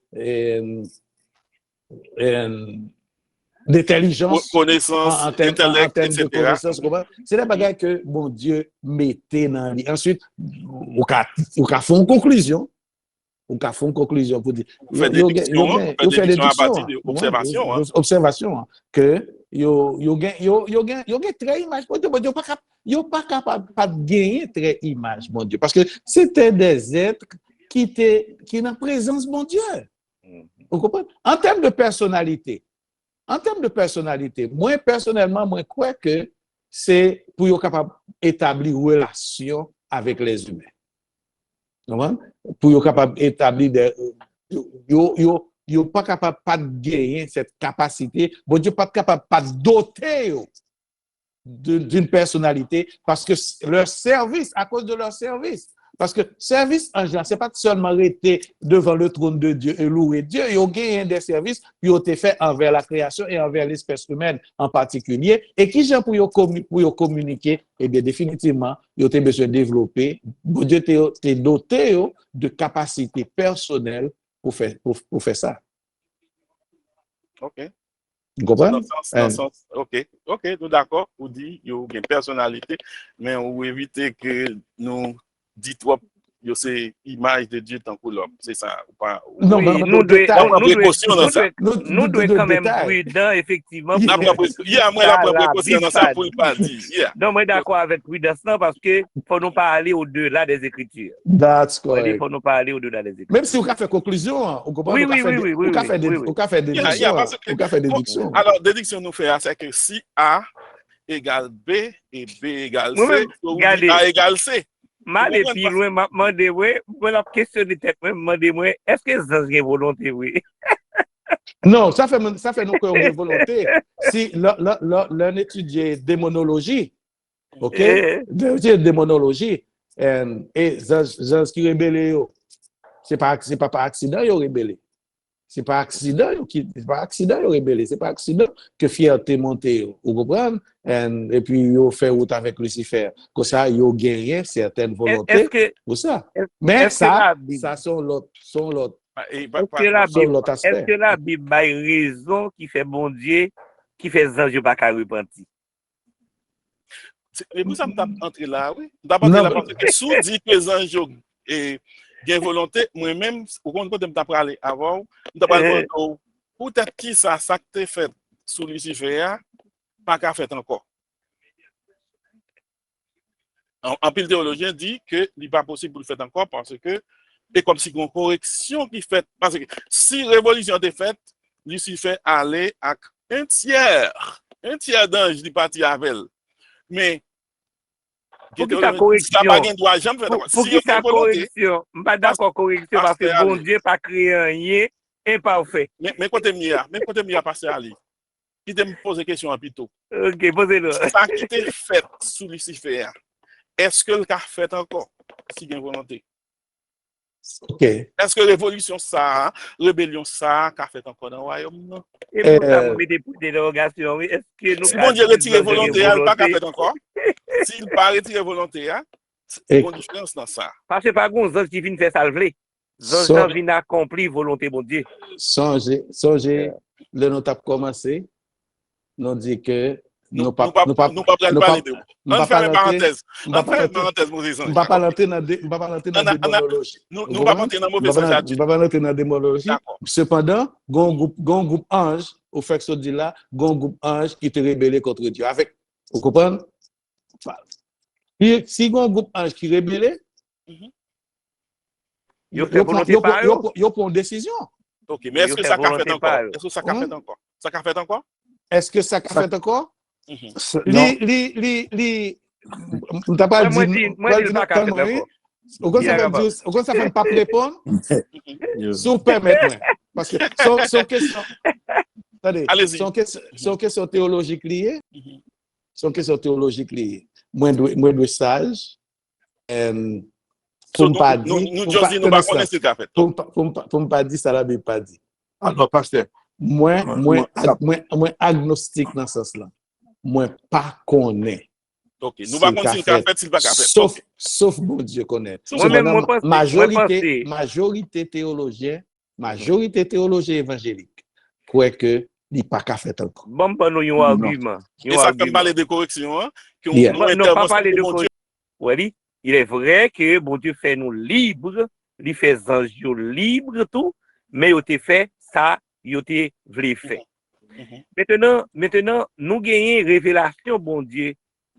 d'intelligence, connaissance, intellect, etc. C'est des bagages que bon Dieu mettait dans lui. Ensuite, on a fait une conclusion. On a fait une conclusion pour dire. On fait des déductions à partir d'observation. Que yo gagne très image. Yo pas capable de gagner très image, mon Dieu. Parce que c'était des êtres qui dans la présence, mon Dieu. Vous comprenez? En termes de personnalité, moi, personnellement, moi, crois que c'est pour être capable d'établir une relation avec les humains. Pour yo capable établir des yo pas capable pas de gagner cette capacité, bon Dieu pas capable pas doter d'une personnalité parce que leur service, à cause de leur service. Parce que service en général, c'est pas seulement rester devant le trône de Dieu et louer Dieu, ils ont gagné des services qui ont été faits envers la création et envers l'espèce humaine en particulier. Et qui gens pour communiquer? Eh bien, définitivement, ils ont besoin de développer. Dieu t'a doté de capacités personnelles pour faire ça. OK. Vous comprenez? Dans le sens, OK, nous d'accord, vous dites, il y a une personnalité, mais on veut éviter que nous dites, c'est l'image de Dieu tant que l'homme. C'est ça. Ou pas, non, oui, nous devons quand même prudents, effectivement. Il y a moi la précaution dans ça pour ne pas dire. Non, moi d'accord avec prudence, parce que faut nous pas aller au-delà des Écritures. That's correct. Il faut nous pas aller au-delà des Écritures. Même si vous avez fait conclusion, vous comprenez? Oui. Vous avez fait déduction. Alors, déduction nous fait, c'est que si A égale B et B égale C, A égale C. Mal et puis loin, moi la question de tête, moi, est-ce que ça serait volonté, oui? Non, ça fait nous qu'on a volonté. Si l'on étudie démonologie, ok? Démonologie, et gens qui rebellent, c'est pas par accident ils ont rebellé. C'est pas accident ils ont rebellé. C'est pas accident que fierté montée, vous comprenez? Et puis ils fait route avec Lucifer. Comme ça, ils ont gagné certaines volontés pour ça. Mais ça sont l'autre. Est-ce que la Bible a raison qui fait bon Dieu, qui fait ange pas qu'à repentir? Et vous, ça me tape entrer là, oui. D'abord, parce que sous dit que les anges et bien volonté, moi-même, au compte de me taper aller avant, peut-être qui ça t'est fait sous Lucifer, pas qu'à fait encore. En pile théologien dit que il n'est pas possible de le faire encore parce que c'est comme si une correction qui fait. Parce que si révolution est faite, Lucifer allait à un tiers d'ange qui parti avec elle. Mais pour qui sa correction? Pour qui sa correction? Je ne suis pas d'accord correction parce que bon Dieu pas créé rien imparfait. Mais quand tu es passer à lui, qui te pose une question un peu tôt. Ok, posez-le. Ça qui t'est fait sous Lucifer, est-ce que le cas fait encore si il y a volonté? Ok. Est-ce que révolution ça, rébellion ça, qu'a fait encore dans le royaume? Non? Et pour ça, vous mettez des dérogations, oui. Est-ce que nous. Si bon Dieu retire volonté, il pas qu'a fait encore. S'il ne pas retirer volonté, c'est une différence dans ça. Parce que pas grand chose qui vient faire salver. Zan vient accomplir volonté bon Dieu. Songez, le nous avons commencé, nous dit que nous pas parler de vous. On fait une parenthèse. On va pas rentrer dans la démonologie. Nous va pas rentrer dans la mauvaise sagesse. Nous va pas rentrer dans la démonologie. Cependant, gon groupe ange, au fait que ce dit là, gon groupe ange qui te rébellé contre Dieu. Avec, vous comprenez? Si gon groupe ange qui rébellé, yo prend une décision. OK, mais est-ce que ça qu'a fait encore? Est-ce que ça qu'a fait encore? Ça qu'a fait encore? Est-ce que ça qu'a fait encore? On t'a pas dit. Moi, je pas qu'a fait encore. Au quoi ça fait pas répondre? Si vous permettez. Parce que son question. Attendez, son question théologique liée. Son question théologique liée. Moi de sage. Pour ne pas dire. Pour ne pas dire ça, la Bible pas dit. Alors, pasteur. Moi agnostique dans ce sens-là. Moi pas connaît. OK, nous va continuer qu'à faire s'il pas qu'à faire. Sauf bon Dieu connaît. Majorité théologien évangélique croit que il pas qu'à faire encore. Bon pas nous un argument. Et ça peut parler de correction non pas parler de correction. Oui, il est vrai que bon Dieu fait nous libres, il fait anges libres tout, mais il te fait ça, il te voulait faire. Maintenant, nous gagnons révélation, bon Dieu,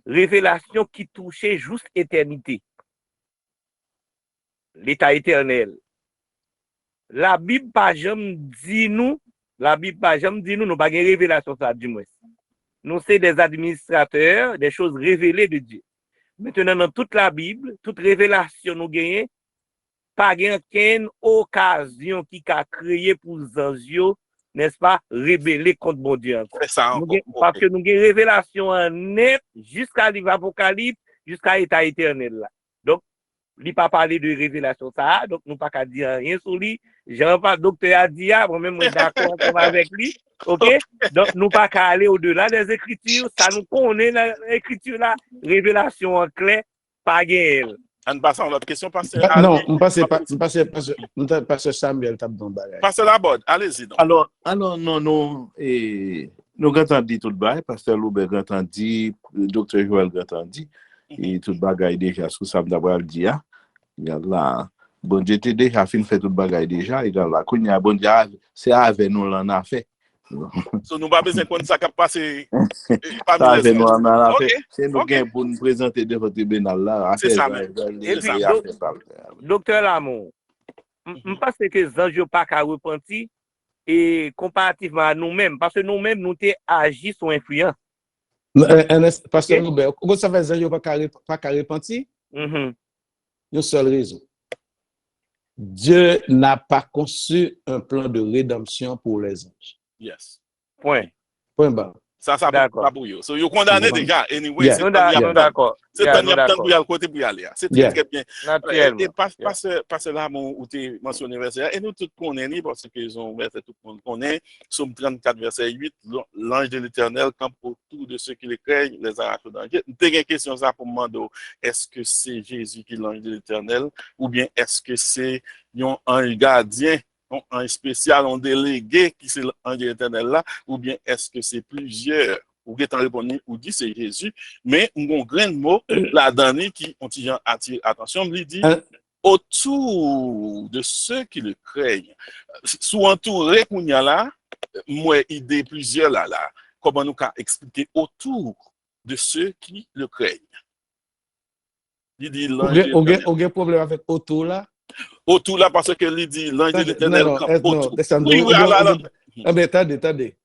révélation qui touchait juste éternité, l'état éternel. La Bible pas jamais dit nous, nous pas gagne révélation ça du moins. Nous sommes des administrateurs, des choses révélées de Dieu. Maintenant, dans toute la Bible, toute révélation nous gagnons, pas aucune occasion qui a créé pour Zanzio, n'est-ce pas, révéler contre bon Dieu encore. C'est ça encore. Parce que nous avons une révélation en net jusqu'à l'Apocalypse, jusqu'à l'état éternel là. Donc, il n'a pas parlé de révélation ça, donc nous pas qu'à dire rien sur lui. Jean pas docteur a dit, moi-même, je suis d'accord avec lui. OK? Donc, nous pas qu'à aller au-delà des Écritures. Ça nous connaît l'Écriture là, révélation en clair, pas gain. En passant à l'autre question, pasteur Non, Ali. pasteur Samuel tape dans le bagage. Pasteur Laborde, allez-y donc. Alors, non, et nous avons entendu tout le bail, pasteur Loubert a entendu, le docteur Joël a entendu, et tout le bagage déjà sous ça d'abord dit, il y a là, bon Dieu t'es déjà fait tout le bagage déjà, il y a là, quand il y a bon Dieu, c'est avec nous l'en a fait. So, nous pas besoin de ça qui a passé Ça avec nous l'en a Ok, fait. C'est nous qui pour nous présenter devant le tribunal là. C'est ça, mais. Et puis, docteur Lamont, je pense que Zanjo pas qu'à repentir et comparativement à nous-mêmes, parce que nous-mêmes, nous t'es agi sous influence. Pasteur Loubert, comment ça fait Zanjo pas qu'à repentir? Une seule raison. Dieu n'a pas conçu un plan de rédemption pour les anges. Yes. Point. Point barre. Ça pas pour eux. So, vous condamnez déjà. Anyway, Yeah. c'est D'accord. c'est un temps pour y aller côté pour y aller. C'est très, très bien. Naturellement. Et parce là, où tu mentionné verset, et nous tous connaissons, parce que ils ont verset tout le monde connaît, Somme 34, verset 8, l'ange de l'Éternel campe autour de ceux qui le craignent, les arrache au danger. Nous avons une question ça pour demander, est-ce que c'est Jésus qui est l'ange de l'Éternel, ou bien est-ce que c'est un gardien, un spécial, un délégué qui c'est l'ange de l'Éternel là, ou bien est-ce que c'est plusieurs? Ou qui répondu, ou dit c'est Jésus, mais un grand mot, la dernière qui ont attiré attention, lui dit autour de ceux qui le craignent. Sous entouré qu'on y a là, moi idée plusieurs là, comment nous expliquer autour de ceux qui le craignent. Il dit l'ange. Aucun problème avec autour là? Autour là parce que il dit l'ange de l'Éternel autour. Oui, attendez.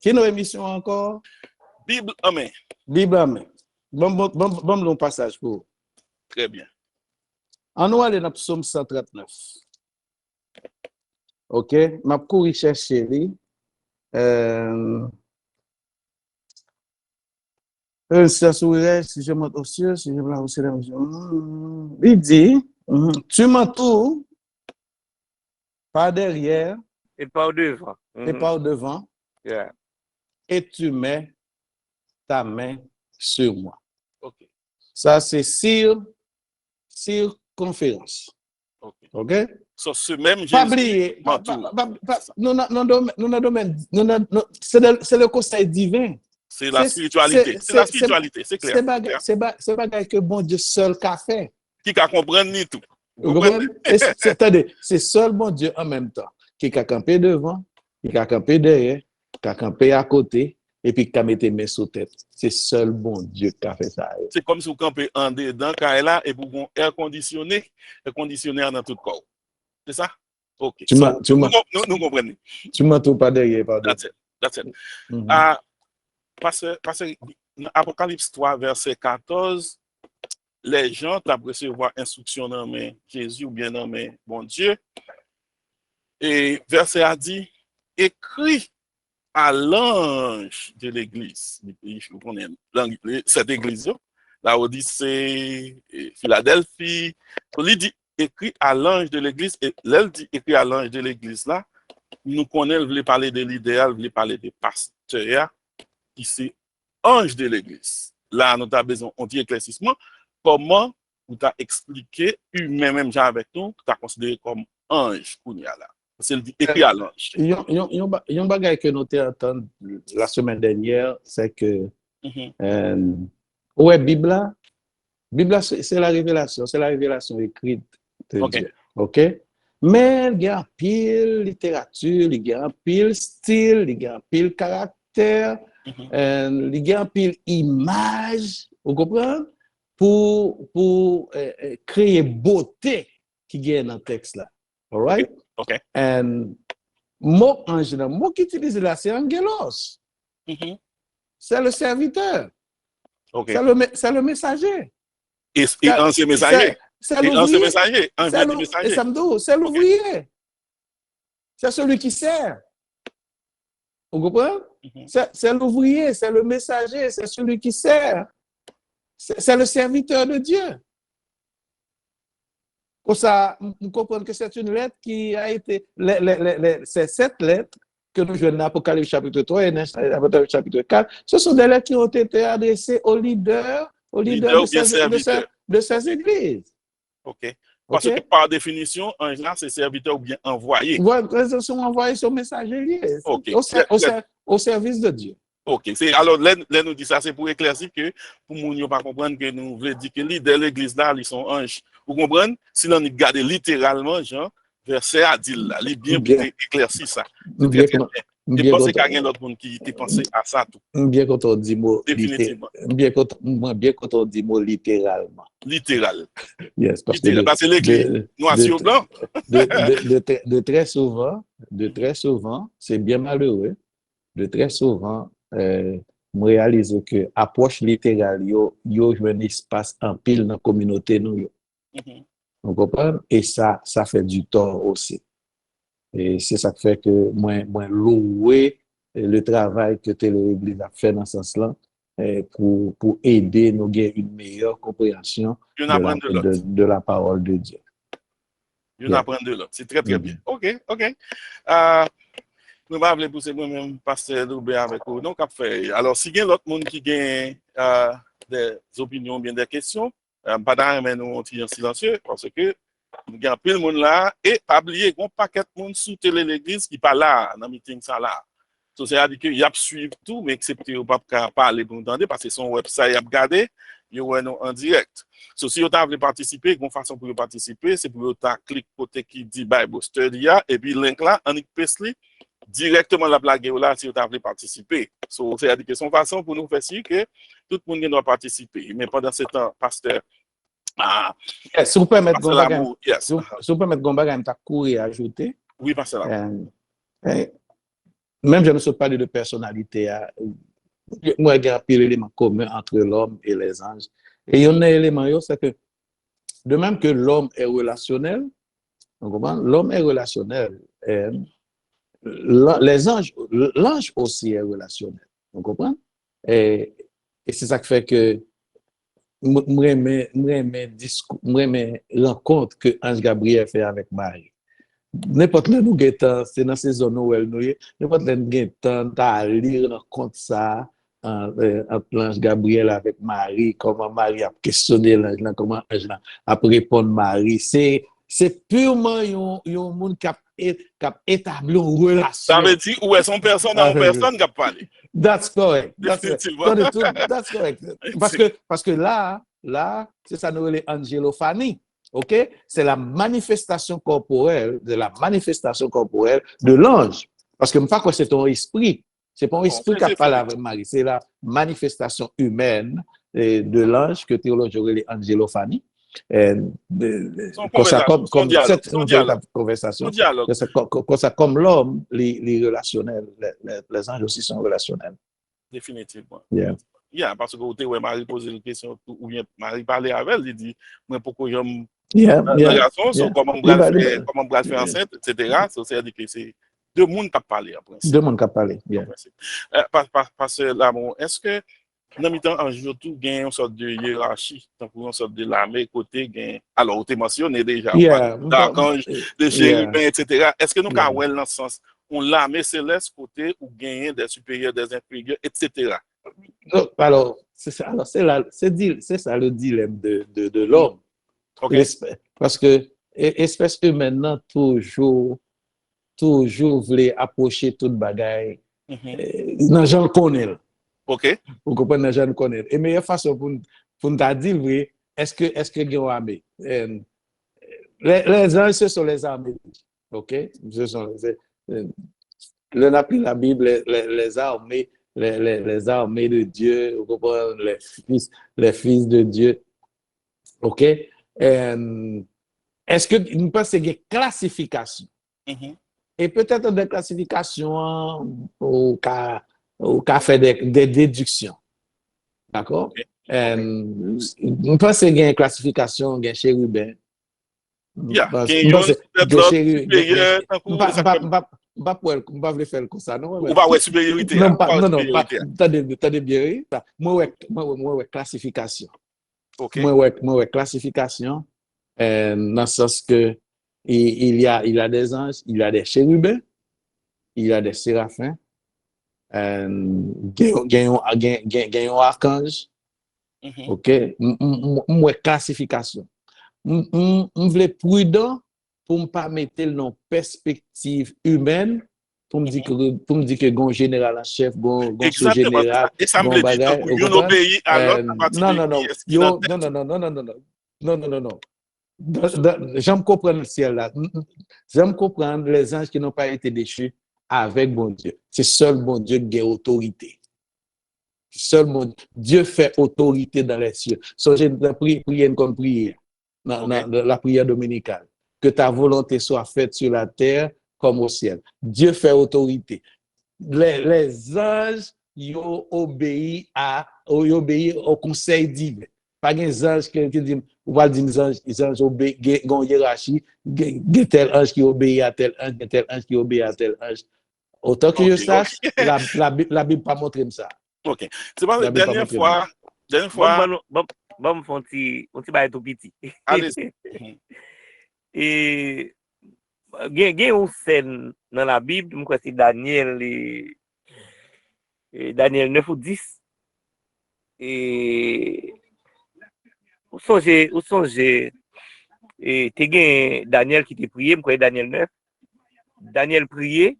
Qui nos émissions encore? Bible Amen. Bible Amen. Bon, long passage pour. Très bien. En nous aller dans Psaume 139. OK, m'a couru chercher lui. Si je monte aux cieux, si je me lance aux cieux, il dit, tu m'entoures par derrière et pas au devant. Et pas au devant. Yeah. Et tu mets ta main sur moi. OK. Ça, c'est circonférence. OK? So, ce même Jésus. Pas oublier. C'est le conseil divin. C'est la spiritualité. C'est la spiritualité, c'est clair. C'est pas que bon Dieu seul qu'a fait. Qui a compris ni tout. Attendez, c'est seul bon Dieu en même temps. Qui a campé devant, qui a campé derrière, qui a campé à côté, et puis qui a mis tes mains sous tête. C'est seul bon Dieu qui a fait ça. C'est comme si vous campez en dedans, quand elle a, et vous avez air conditionné dans tout le corps. C'est ça? OK. Nous comprenons. Tu m'entoures pas derrière, pardon. That's it. Parce que Apocalypse 3, verset 14, les gens doivent recevoir instruction dans main Jésus ou bien dans main bon Dieu. Et verset a dit, écrit à l'ange de l'église. Vous connaissez cette église, la Odyssée, Philadelphie. Il dit, écrit à l'ange de l'église. Et là, il dit, écrit à l'ange de l'église là. Nous connaissons, vous voulez parler de l'idéal, vous voulez parler des pasteurs, qui c'est ange de l'église. Là, nous avons besoin d'un éclaircissement. Comment vous avez expliqué, humain même avec nous, tu as considéré comme ange qu'on y a là. C'est écrit à l'ange. Il y a un bagage que nous avons entendu la semaine dernière, c'est que Bible, c'est la révélation écrite de Dieu. OK? Mais il y a un pile littérature, il y a un pile style, il y a un pile caractère, il y a un pile image, vous comprenez? Pour créer beauté qui est dans le texte là. All right? OK. Et mot ange, le mot qui utilise là, c'est angelos. C'est le serviteur. OK. C'est le messager. Et ancien messager. C'est Et un l'ouvrier. messager, un vrai messager. C'est l'ouvrier. C'est celui qui sert. Vous comprenez? C'est l'ouvrier, c'est le messager, c'est celui qui sert. C'est le serviteur de Dieu. Pour ça, nous comprenons que c'est une lettre qui a été... C'est cette lettre que nous jouons dans l'Apocalypse chapitre 3 et dans l'Apocalypse chapitre 4. Ce sont des lettres qui ont été adressées aux leaders de ces églises. OK. Parce que par définition, un là, c'est serviteur ou bien envoyé. Ils sont envoyés sur messager OK. Au service de Dieu. OK. Alors, là, nous dit ça, c'est pour éclaircir que, pour nous ne pas comprendre que nous voulons dire que les de l'église là, ils sont anges. Vous comprenez? Si l'on regarde littéralement, Jean, verset à dire là, il est bien pour éclaircir ça. Je pense qu'il y a quelqu'un d'autre monde qui pensé à ça tout. Bien quand on dit mot définitivement. Bien quand on dit mot littéralement. Littéral. Yes, parce littéral. Parce que l'église, noir sur blanc. de très souvent, c'est bien malheureux. De très souvent, je réalise que approche littérale, yo un espace en pile dans la communauté nous. Vous comprenez? Et ça fait du tort aussi. Et c'est ça qui fait que moi louer le travail que l'Église a fait dans ce sens-là pour aider nous à gagner une meilleure compréhension de la parole de Dieu. On apprend de l'autre. C'est très, très bien. OK. Je vais vous pousser moi-même, pasteur Loubert, avec vous. Donc, alors, si il y a l'autre monde qui a des opinions, bien des questions, pas d'arrêt, nous on tire en silencieux, parce que il y a plus de monde là, et pas oublier qu'on paquet de monde sous télé l'église qui pas là, dans le meeting ça là. C'est-à-dire qu'il y a suivre tout, mais excepté au pas parler pour nous entendre, parce que son website a regardé, il y a nous en direct. Si vous voulez participer, une façon pour participer, c'est pour vous cliquer côté qui dit Bible Study, et puis le link là, en Pesli, directement la blague là, si vous voulez participer. C'est-à-dire que c'est une façon pour nous faire sûr que tout le monde doit participer. Mais pendant ce temps, pasteur, si vous permettez Gombaga, courir ajouter. Oui, parce que même je ne sais pas de personnalité. Moi, il y a un élément commun entre l'homme et les anges. Et il y a un élément, c'est que de même que l'homme est relationnel, l'homme est relationnel. L'ange aussi est relationnel. Vous comprenez? Et c'est ça qui fait que moi, rencontre que Ange Gabriel fait avec Marie. N'importe là nous guettons, c'est dans ces zones où elle nous est, n'importe là nous guettons, à lire dans compte ça, l'ange Gabriel avec Marie, comment Marie a questionné l'ange là, comment l'ange là a répondu Marie. C'est purement un monde qui a établi une relation. Ça veut dire où est son personne dans personne qui a parlé. That's correct. Définitivement. That's correct. Parce que là, c'est ça nous les angélophanie. OK? C'est la manifestation corporelle de l'ange. Parce que je ne sais pas que c'est ton esprit. C'est pas un esprit qui a parlé avec Marie. C'est la manifestation humaine de l'ange que théologie les angélophanie. Comme l'homme, les relationnels, les anges aussi sont relationnels. Définitivement. Yeah, parce que Marie posait une question, ou bien Marie parlait avec elle, il dit, moi pourquoi j'aime comment on va faire enceinte, etc. C'est-à-dire que c'est deux mondes qui parlent après. Deux mondes qui parlent. Parce que là, est-ce que dans le temps, en jour, tout gagne une sorte de hiérarchie, donc une sorte de l'armée côté gagne. Alors, on t'a mentionné déjà, d'archange, de chérubins, etc. Est-ce que nous avons dans ce sens, on l'armée céleste côté ou gagne des supérieurs, des inférieurs, etc. Alors, c'est ça le dilemme de l'homme. Okay. Parce que l'espèce humaine toujours voulait approcher toute bagaille. Dans gens connaissent. OK. Vous comprenez, les gens connaissent. Et meilleure façon pour nous dire, oui, est-ce que il y a une armée? Les anges, ce sont les armées. OK? Ce sont on a pris la Bible, les armées, les armées de Dieu, vous comprenez, les fils de Dieu. OK? Est-ce que nous pensons qu'il y a une classification? Et peut-être des classifications au cas fait des déductions. D'accord? Je pense qu'il y a une classification, il y a chérubin. Yeah, supérieur, pas pour faire comme ça, non? Ou pas ouais supériorité. Non, attendez bien. Moi, ouais, classification. OK. Moi, ouais, classification, dans le sens que il y a des anges, il y a des chérubins, il y a des séraphins, il y a un archange. OK? Moi, classification. Je voulais prudent pour ne pas mettre dans perspective humaine pour me dire que gon général en chef, gon sous-général, et ça me gon dit bagay, donc yon obéit à l'autre à partir non. J'aime comprendre le ciel là. J'aime comprendre les anges qui n'ont pas été déchus avec bon Dieu. C'est seul bon Dieu qui a autorité. Seul mon Dieu fait autorité dans les cieux. Songez la prière comme prière. Dans la prière dominicale. Que ta volonté soit faite sur la terre comme au ciel. Dieu fait autorité. Les anges, ils obéissent au conseil divin. Pas des anges qui disent, on va dire les anges obéissent, il y a une hiérarchie, il y a tel ange qui obéit à tel ange, il y a tel ange qui obéit à tel ange. Autant que je sache, la Bible pas montré ça. OK. C'est pas la dernière fois. Bon, me font un petit bail tout petit. Allez-y. Et il y a une scène dans la Bible, je crois que c'est Daniel 9 ou 10. Et où songez et t'es gen Daniel qui t'a prié, je crois Daniel 9. Daniel prié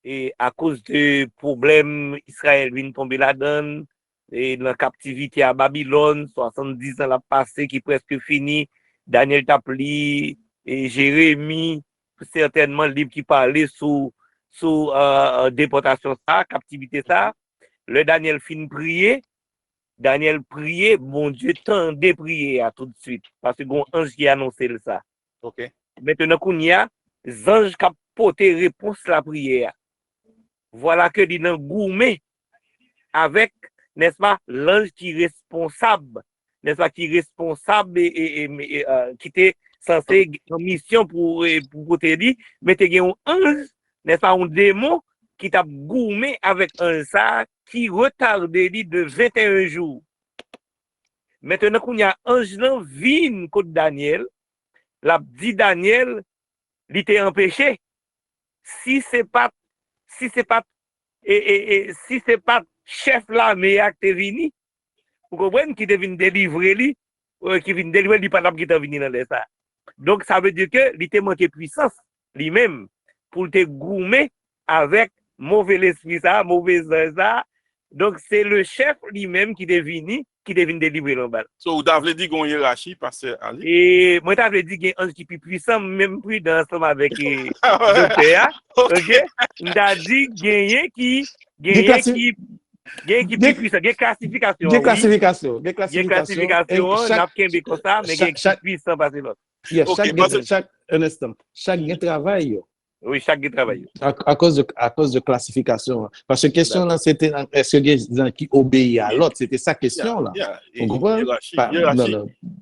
et à cause de problèmes Israël vient tomber là-dedans et dans la captivité à Babylone 70 ans la passé qui presque fini. Daniel t'a pris et Jérémie certainement livre qui parlait sous déportation ça, captivité ça. Le Daniel fin prier, Daniel prier, bon Dieu tendait prier à tout de suite parce que bon ange qui annonçait ça. OK. Maintenant qu'on y a ange qui porté réponse la prière. Voilà que dit dans gourmet avec n'est-ce pas l'ange qui est responsable, n'est-ce pas qui est responsable et qui était censé en mission pour te dire mais tu as un ange, n'est-ce pas un démon qui t'a gourmet avec un ça qui retarde dit de 21 jours. Maintenant qu'on y a ange nan vin contre Daniel, l'a dit Daniel, il était empêché. Si c'est pas chef l'armée qui est venu, vous comprenez qui est venu délivrer lui, qui vient délivrer lui pas qui est venu dans ça. Donc ça veut dire que il était manqué puissance lui-même pour te gourmer avec mauvais esprit ça, mauvais ça. Donc c'est le chef lui-même qui est venu délivrer l'embal. So, vous avez dit qu'on hiérarchie, pasteur Ali. Et moi, t'avais dit qu'il y a un qui est plus puissant, même plus dans ensemble avec docteur. OK? T'as dit gagner qui plus puissant, il y a classification. Il y a classification. N'a pas comme ça, mais il y a qui puissant parce que l'autre. Chaque travail. Oui, chaque travail. À cause de classification. Parce que la question là, c'était est-ce que les gens qui obéissent à l'autre, c'était sa question là. Vous comprenez? Non.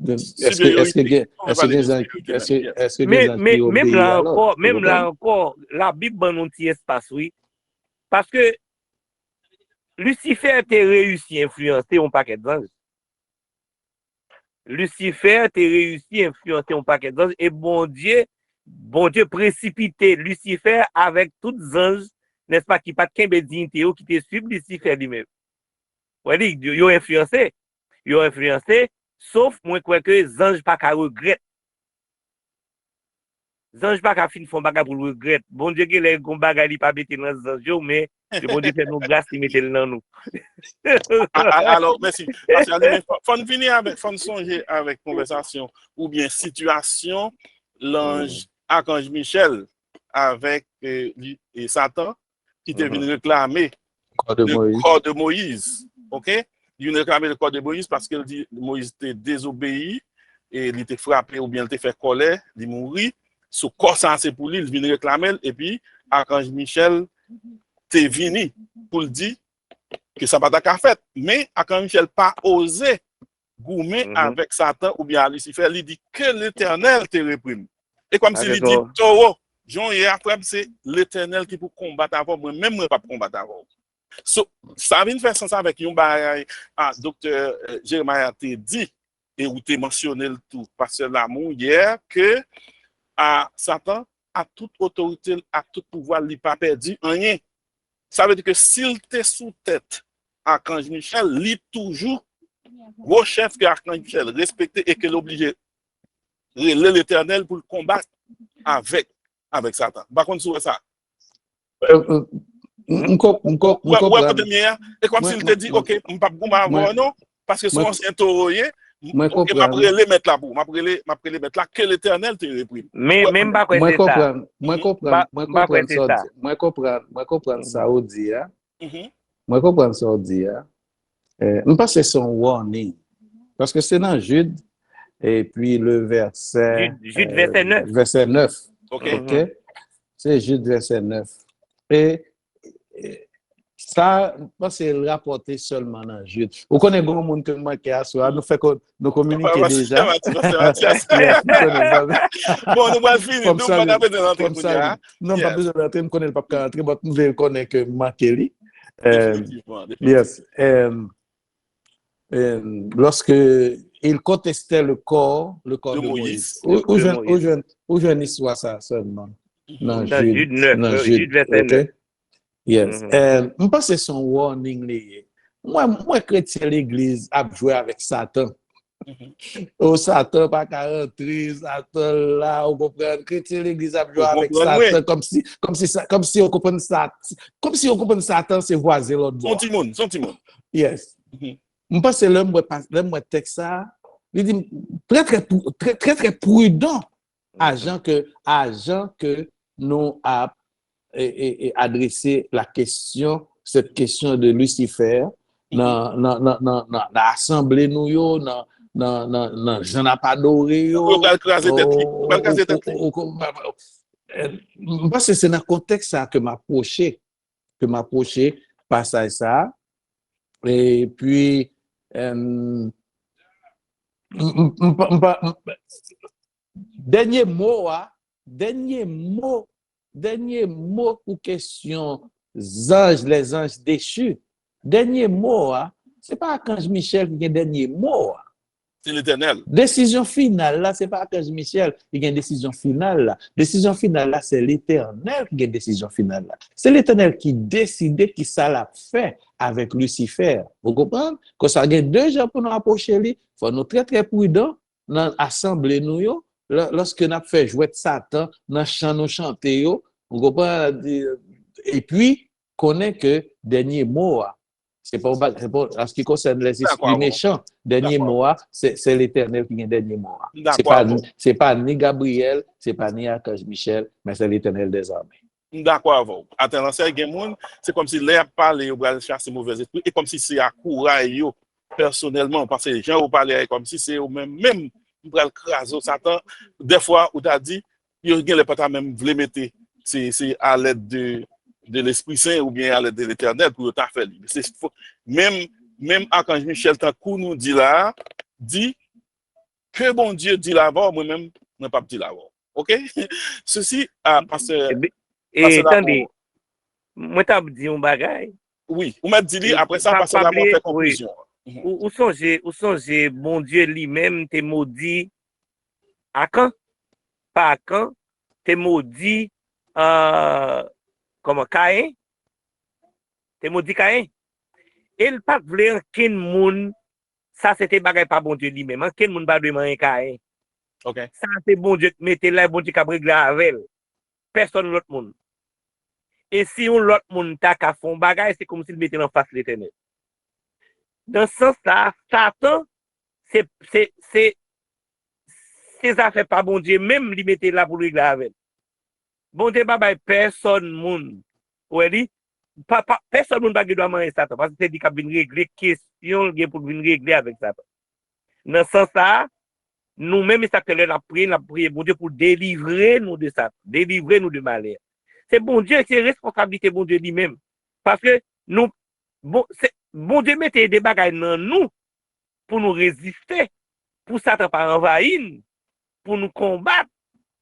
Est-ce que les gens qui obéissent à l'autre? Même là encore, la Bible a un petit espace, oui. Parce que Lucifer a réussi à influencer un paquet d'anges. Lucifer a réussi à influencer un paquet d'anges et bon Dieu précipité Lucifer avec toutes les anges, n'est-ce pas, qui pas de dignité qui te suivent Lucifer lui-même. Oui, ils ont influencé, sauf moi quoi que les anges pas qu'à regret. Les anges pas qu'à fin font bagarre pour le regret. Bon Dieu que les bagages pas mettre dans les anges, mais le bon Dieu fait nous grâce qui mettre dans nous. Alors, merci. Parce que faut finir avec, faut songer avec conversation ou bien situation, l'ange Archange Michel avec et Satan qui est venu réclamer le corps de Moïse. OK? Il vient réclamer le corps de Moïse parce que Moïse était désobéi et il était frappé ou bien il était fait colère, il mourit. Ce corps c'est pour lui, il vient réclamer et puis Archange Michel t'est venu pour le dire que ça pas ta fait. Mais Archange Michel pas osé goumer avec Satan ou bien à Lucifer, il dit que l'Éternel te réprime. Et comme s'il dit, Toro, Jean et après, c'est l'Éternel qui peut combattre avant moi, même moi pas combattre avant. So, ça vient faire sens avec un bagage docteur Jeremiah t'a dit, et où t'es mentionné le tout, parce que l'amour hier, que Satan a toute autorité, a tout pouvoir, il n'a pas perdu rien. Ça veut dire que s'il t'est sous tête, Archange Michel, il toujours gros chef que Archange Michel respecté et qu'il est obligé de l'Éternel pour le combattre avec Satan. Par contre, sur ça. Et comme s'il te dit, ok, je ne peux pas avoir, non, parce que son ancien taureau, je vais mettre là pour, je vais mettre là, que l'Éternel te réprime. Mais même pas quoi c'est ça. Moi comprendre ça au dire. Moi comprendre ça au dire. Je pense que c'est son warning. Parce que c'est dans Jude, et puis le verset... Jude verset 9. Verset 9. OK. C'est Jude verset 9. Et ça, je pense que c'est rapporté seulement dans Jude. Vous connaissez beaucoup de monde que manque à soi, nous fait nous communiquer déjà. Bon, nous allons finir, nous allons pas rentrer pour dire. Non, pas besoin d'entrer, nous connaissons pas rentrer, mais nous connaissons que Makeli. Yes. Lorsque il contestait le corps de Moïse. Où je une histoire ça seulement? Dans Jude 9, Jude verset 9. Yes. Je pense que c'est son warning lié. Moi, chrétien, l'église a joué avec Satan. Oh, Satan, pas 43, Satan là, on comprend. Chrétien, l'église a joué avec Satan, comme si on comprend Satan. Comme si on comprend Satan, c'est voisin l'autre bord. Son Timon. Yes. Je pense que l'homme texte ça, il dit très prudent, agent que nous a adressé cette question de Lucifer dans l'assemblée nous yo, dans j'en a pas adoré yo. Je pense que c'est dans le contexte ça que m'approcher passage ça. Et puis dernier mot pour question les anges déchus. Dernier mot, c'est pas Archange Michel qui a dernier mot. C'est l'Éternel. Décision finale là, c'est pas Archange Michel qui a une décision finale là. Décision finale là, c'est l'Éternel qui a une décision finale là. C'est l'Éternel qui décide qui ça l'a fait avec Lucifer. Vous comprenez? Quand ça gagne 2 jours pour nous approcher lui, faut nous très prudent dans l'assemblée nous yo. Lorsque nous avons fait jouer de Satan, dans chant nous chanter yo, vous comprenez? Et puis connaît que dernier mot c'est pas en ce qui concerne les esprits méchants, dernier mot c'est l'Éternel qui a dernier mot. C'est pas ni Gabriel, c'est pas ni Archange Michel, mais c'est l'Éternel des armées. D'accord avec vous. Attention, c'est comme si l'air parle et va chasser mauvais esprits et comme si c'est à courail personnellement parce que les gens vous parlent comme si c'est même pour le craser Satan. Des fois où t'as dit il y a les pas même voulu mettre c'est à l'aide de l'Esprit Saint ou bien à l'aide de l'Éternel pour t'a fait. Même Archange Michel tant qu'on nous dit là dit que bon Dieu dit là-bas moi-même ne pas dit là-bas. OK? Ceci parce que et attendez, moi t'as dit un bagage. Oui, on m'a dit après ça parce que là on fait conclusion. Où songe bon Dieu lui-même t'es maudit à quand? Pas à quand? T'es maudit comment Caïn? T'es maudit Caïn? Et le pas voulait qu'un monde ça c'était bagage pas bon Dieu lui-même, qu'un monde pas demander Caïn. OK. Ça c'est bon Dieu mettez là bon Dieu qui régler avec personne l'autre monde. Et si on l'autre monde t'a qu'à fond bagage, c'est comme s'il mettait en face l'Éternel. Dans ce sens là, Satan c'est ça fait pas bon Dieu même lui mettait là pour régler avec. Bon Dieu pas personne monde. Ouais dit personne monde pas doit manger Satan parce que c'est dit qu'il vient régler question pour venir régler avec Satan. Dans ce sens là, nous-mêmes ça que la prière bon Dieu pour délivrer nous de ça, délivrer nous de malheur. C'est bon Dieu, c'est responsabilité bon Dieu lui-même parce que nous bon c'est bon Dieu mette des bagages dans nous pour nous résister, pour Satan pas envahir, pour nous combattre.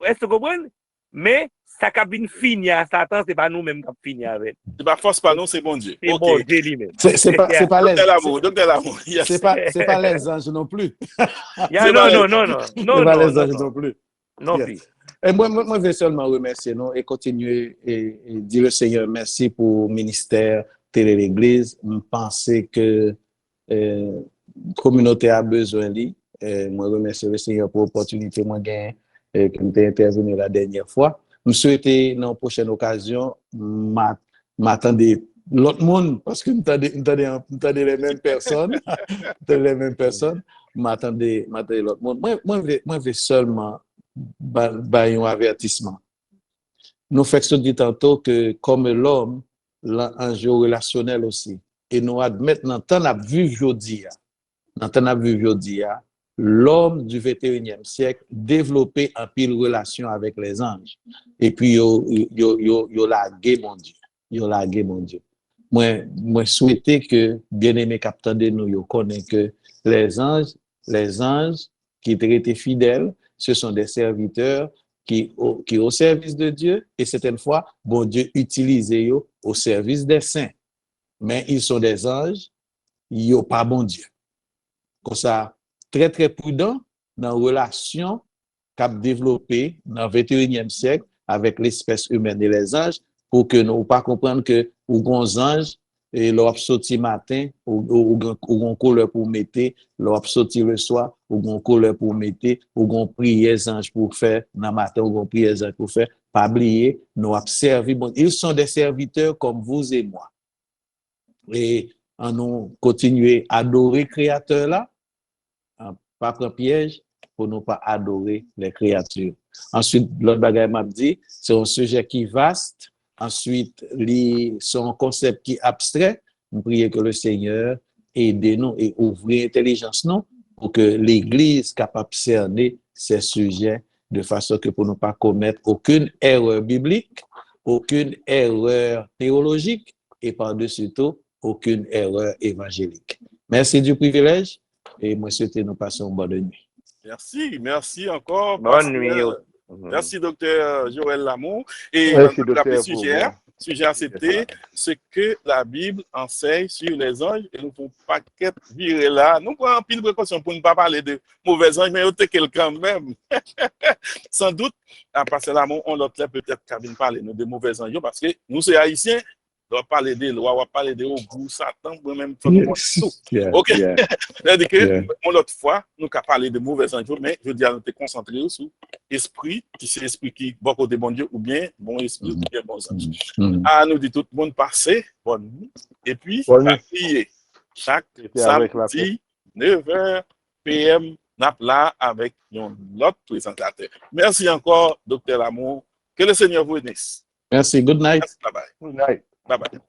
Est-ce que vous comprenez? Mais ça qui finir à Satan, c'est pas nous-mêmes qui finir avec. C'est pas force pas non, c'est bon Dieu. C'est Ok. bon Dieu lui-même. C'est pas Docteur Lamour, yes. c'est pas les anges non plus. Non, C'est pas les anges non plus. non, Yes. fils. Et moi, je vais seulement remercier nous et continuer et dire au Seigneur merci pour le ministère Télé l'Église. Je pense que la communauté a besoin de lui. Moi, je remercie le Seigneur pour l'opportunité que j'ai intervenu la dernière fois. Je souhaite, dans la prochaine occasion, m'attendre l'autre monde, parce que m'attendez les mêmes personnes. M'attendez l'autre monde. Moi, je vais seulement un avertissement. Nous faisons dit tantôt que comme l'homme, l'enjeu relationnel aussi. Et nous admettons dans le temps à vivre aujourd'hui, l'homme du 21e siècle développé un pile relation avec les anges. Et puis, yo lagué mon Dieu. Moi souhaiter que bien-aimé capitaine de nous, yo connaît que les anges qui étaient fidèles, ce sont des serviteurs qui au service de Dieu, et certaines fois, bon Dieu utilise eux au service des saints. Mais ils sont des anges, ils n'ont pas bon Dieu. Comme ça, très très prudent dans la relation qu'a développée dans le 21e siècle avec l'espèce humaine et les anges, pour que nous ne pas comprendre que les anges, et leur sorti matin, ou gon couleur pour mettre, leur sorti le soir, ou gon couleur pour mettre, ou gon prière anges pour faire, dans matin, ou gon prière anges pour faire, pas oublier, nous observer, bon, ils sont des serviteurs comme vous et moi. Et en nous continuer à adorer Créateur là, pas prendre piège, pour ne pas adorer les créatures. Ensuite, l'autre bagage m'a dit, c'est un sujet qui est vaste. Ensuite, c'est un concept qui est abstrait. Nous prions que le Seigneur aide-nous et ouvre l'intelligence nous pour que l'Église soit capable de cerner ces sujets de façon que pour ne pas commettre aucune erreur biblique, aucune erreur théologique et par-dessus tout, aucune erreur évangélique. Merci du privilège et moi souhaite nous passer une bonne nuit. Merci encore. Bonne nuit. Merci, docteur Joël Lamour. Et le sujet accepté, ce que la Bible enseigne sur les anges, et nous ne pouvons pas virer là. Nous prenons pile précaution pour ne pas parler de mauvais anges, mais autre quelqu'un même. Sans doute, à passer Lamour, on l'autre peut-être qu'à venir parler de mauvais anges, parce que nous, c'est haïtiens. On va parler des lois, on va parler des goûts, Satan, même tout. Ok. C'est-à-dire que, l'autre fois, nous avons parlé de mauvais anges, mais je veux dire, nous te concentrer sur l'esprit, qui c'est l'esprit qui va côté bon Dieu, ou bien bon esprit, ou bien bon ange. Ah, nous dit tout le monde passer, bonne nuit, et puis, à prier. Chaque samedi, 9h PM, n'a là avec l'autre présentateur. Merci encore, docteur Lamour. Que le Seigneur vous bénisse. Merci. Good night. Bye bye. Good night. Bye bye.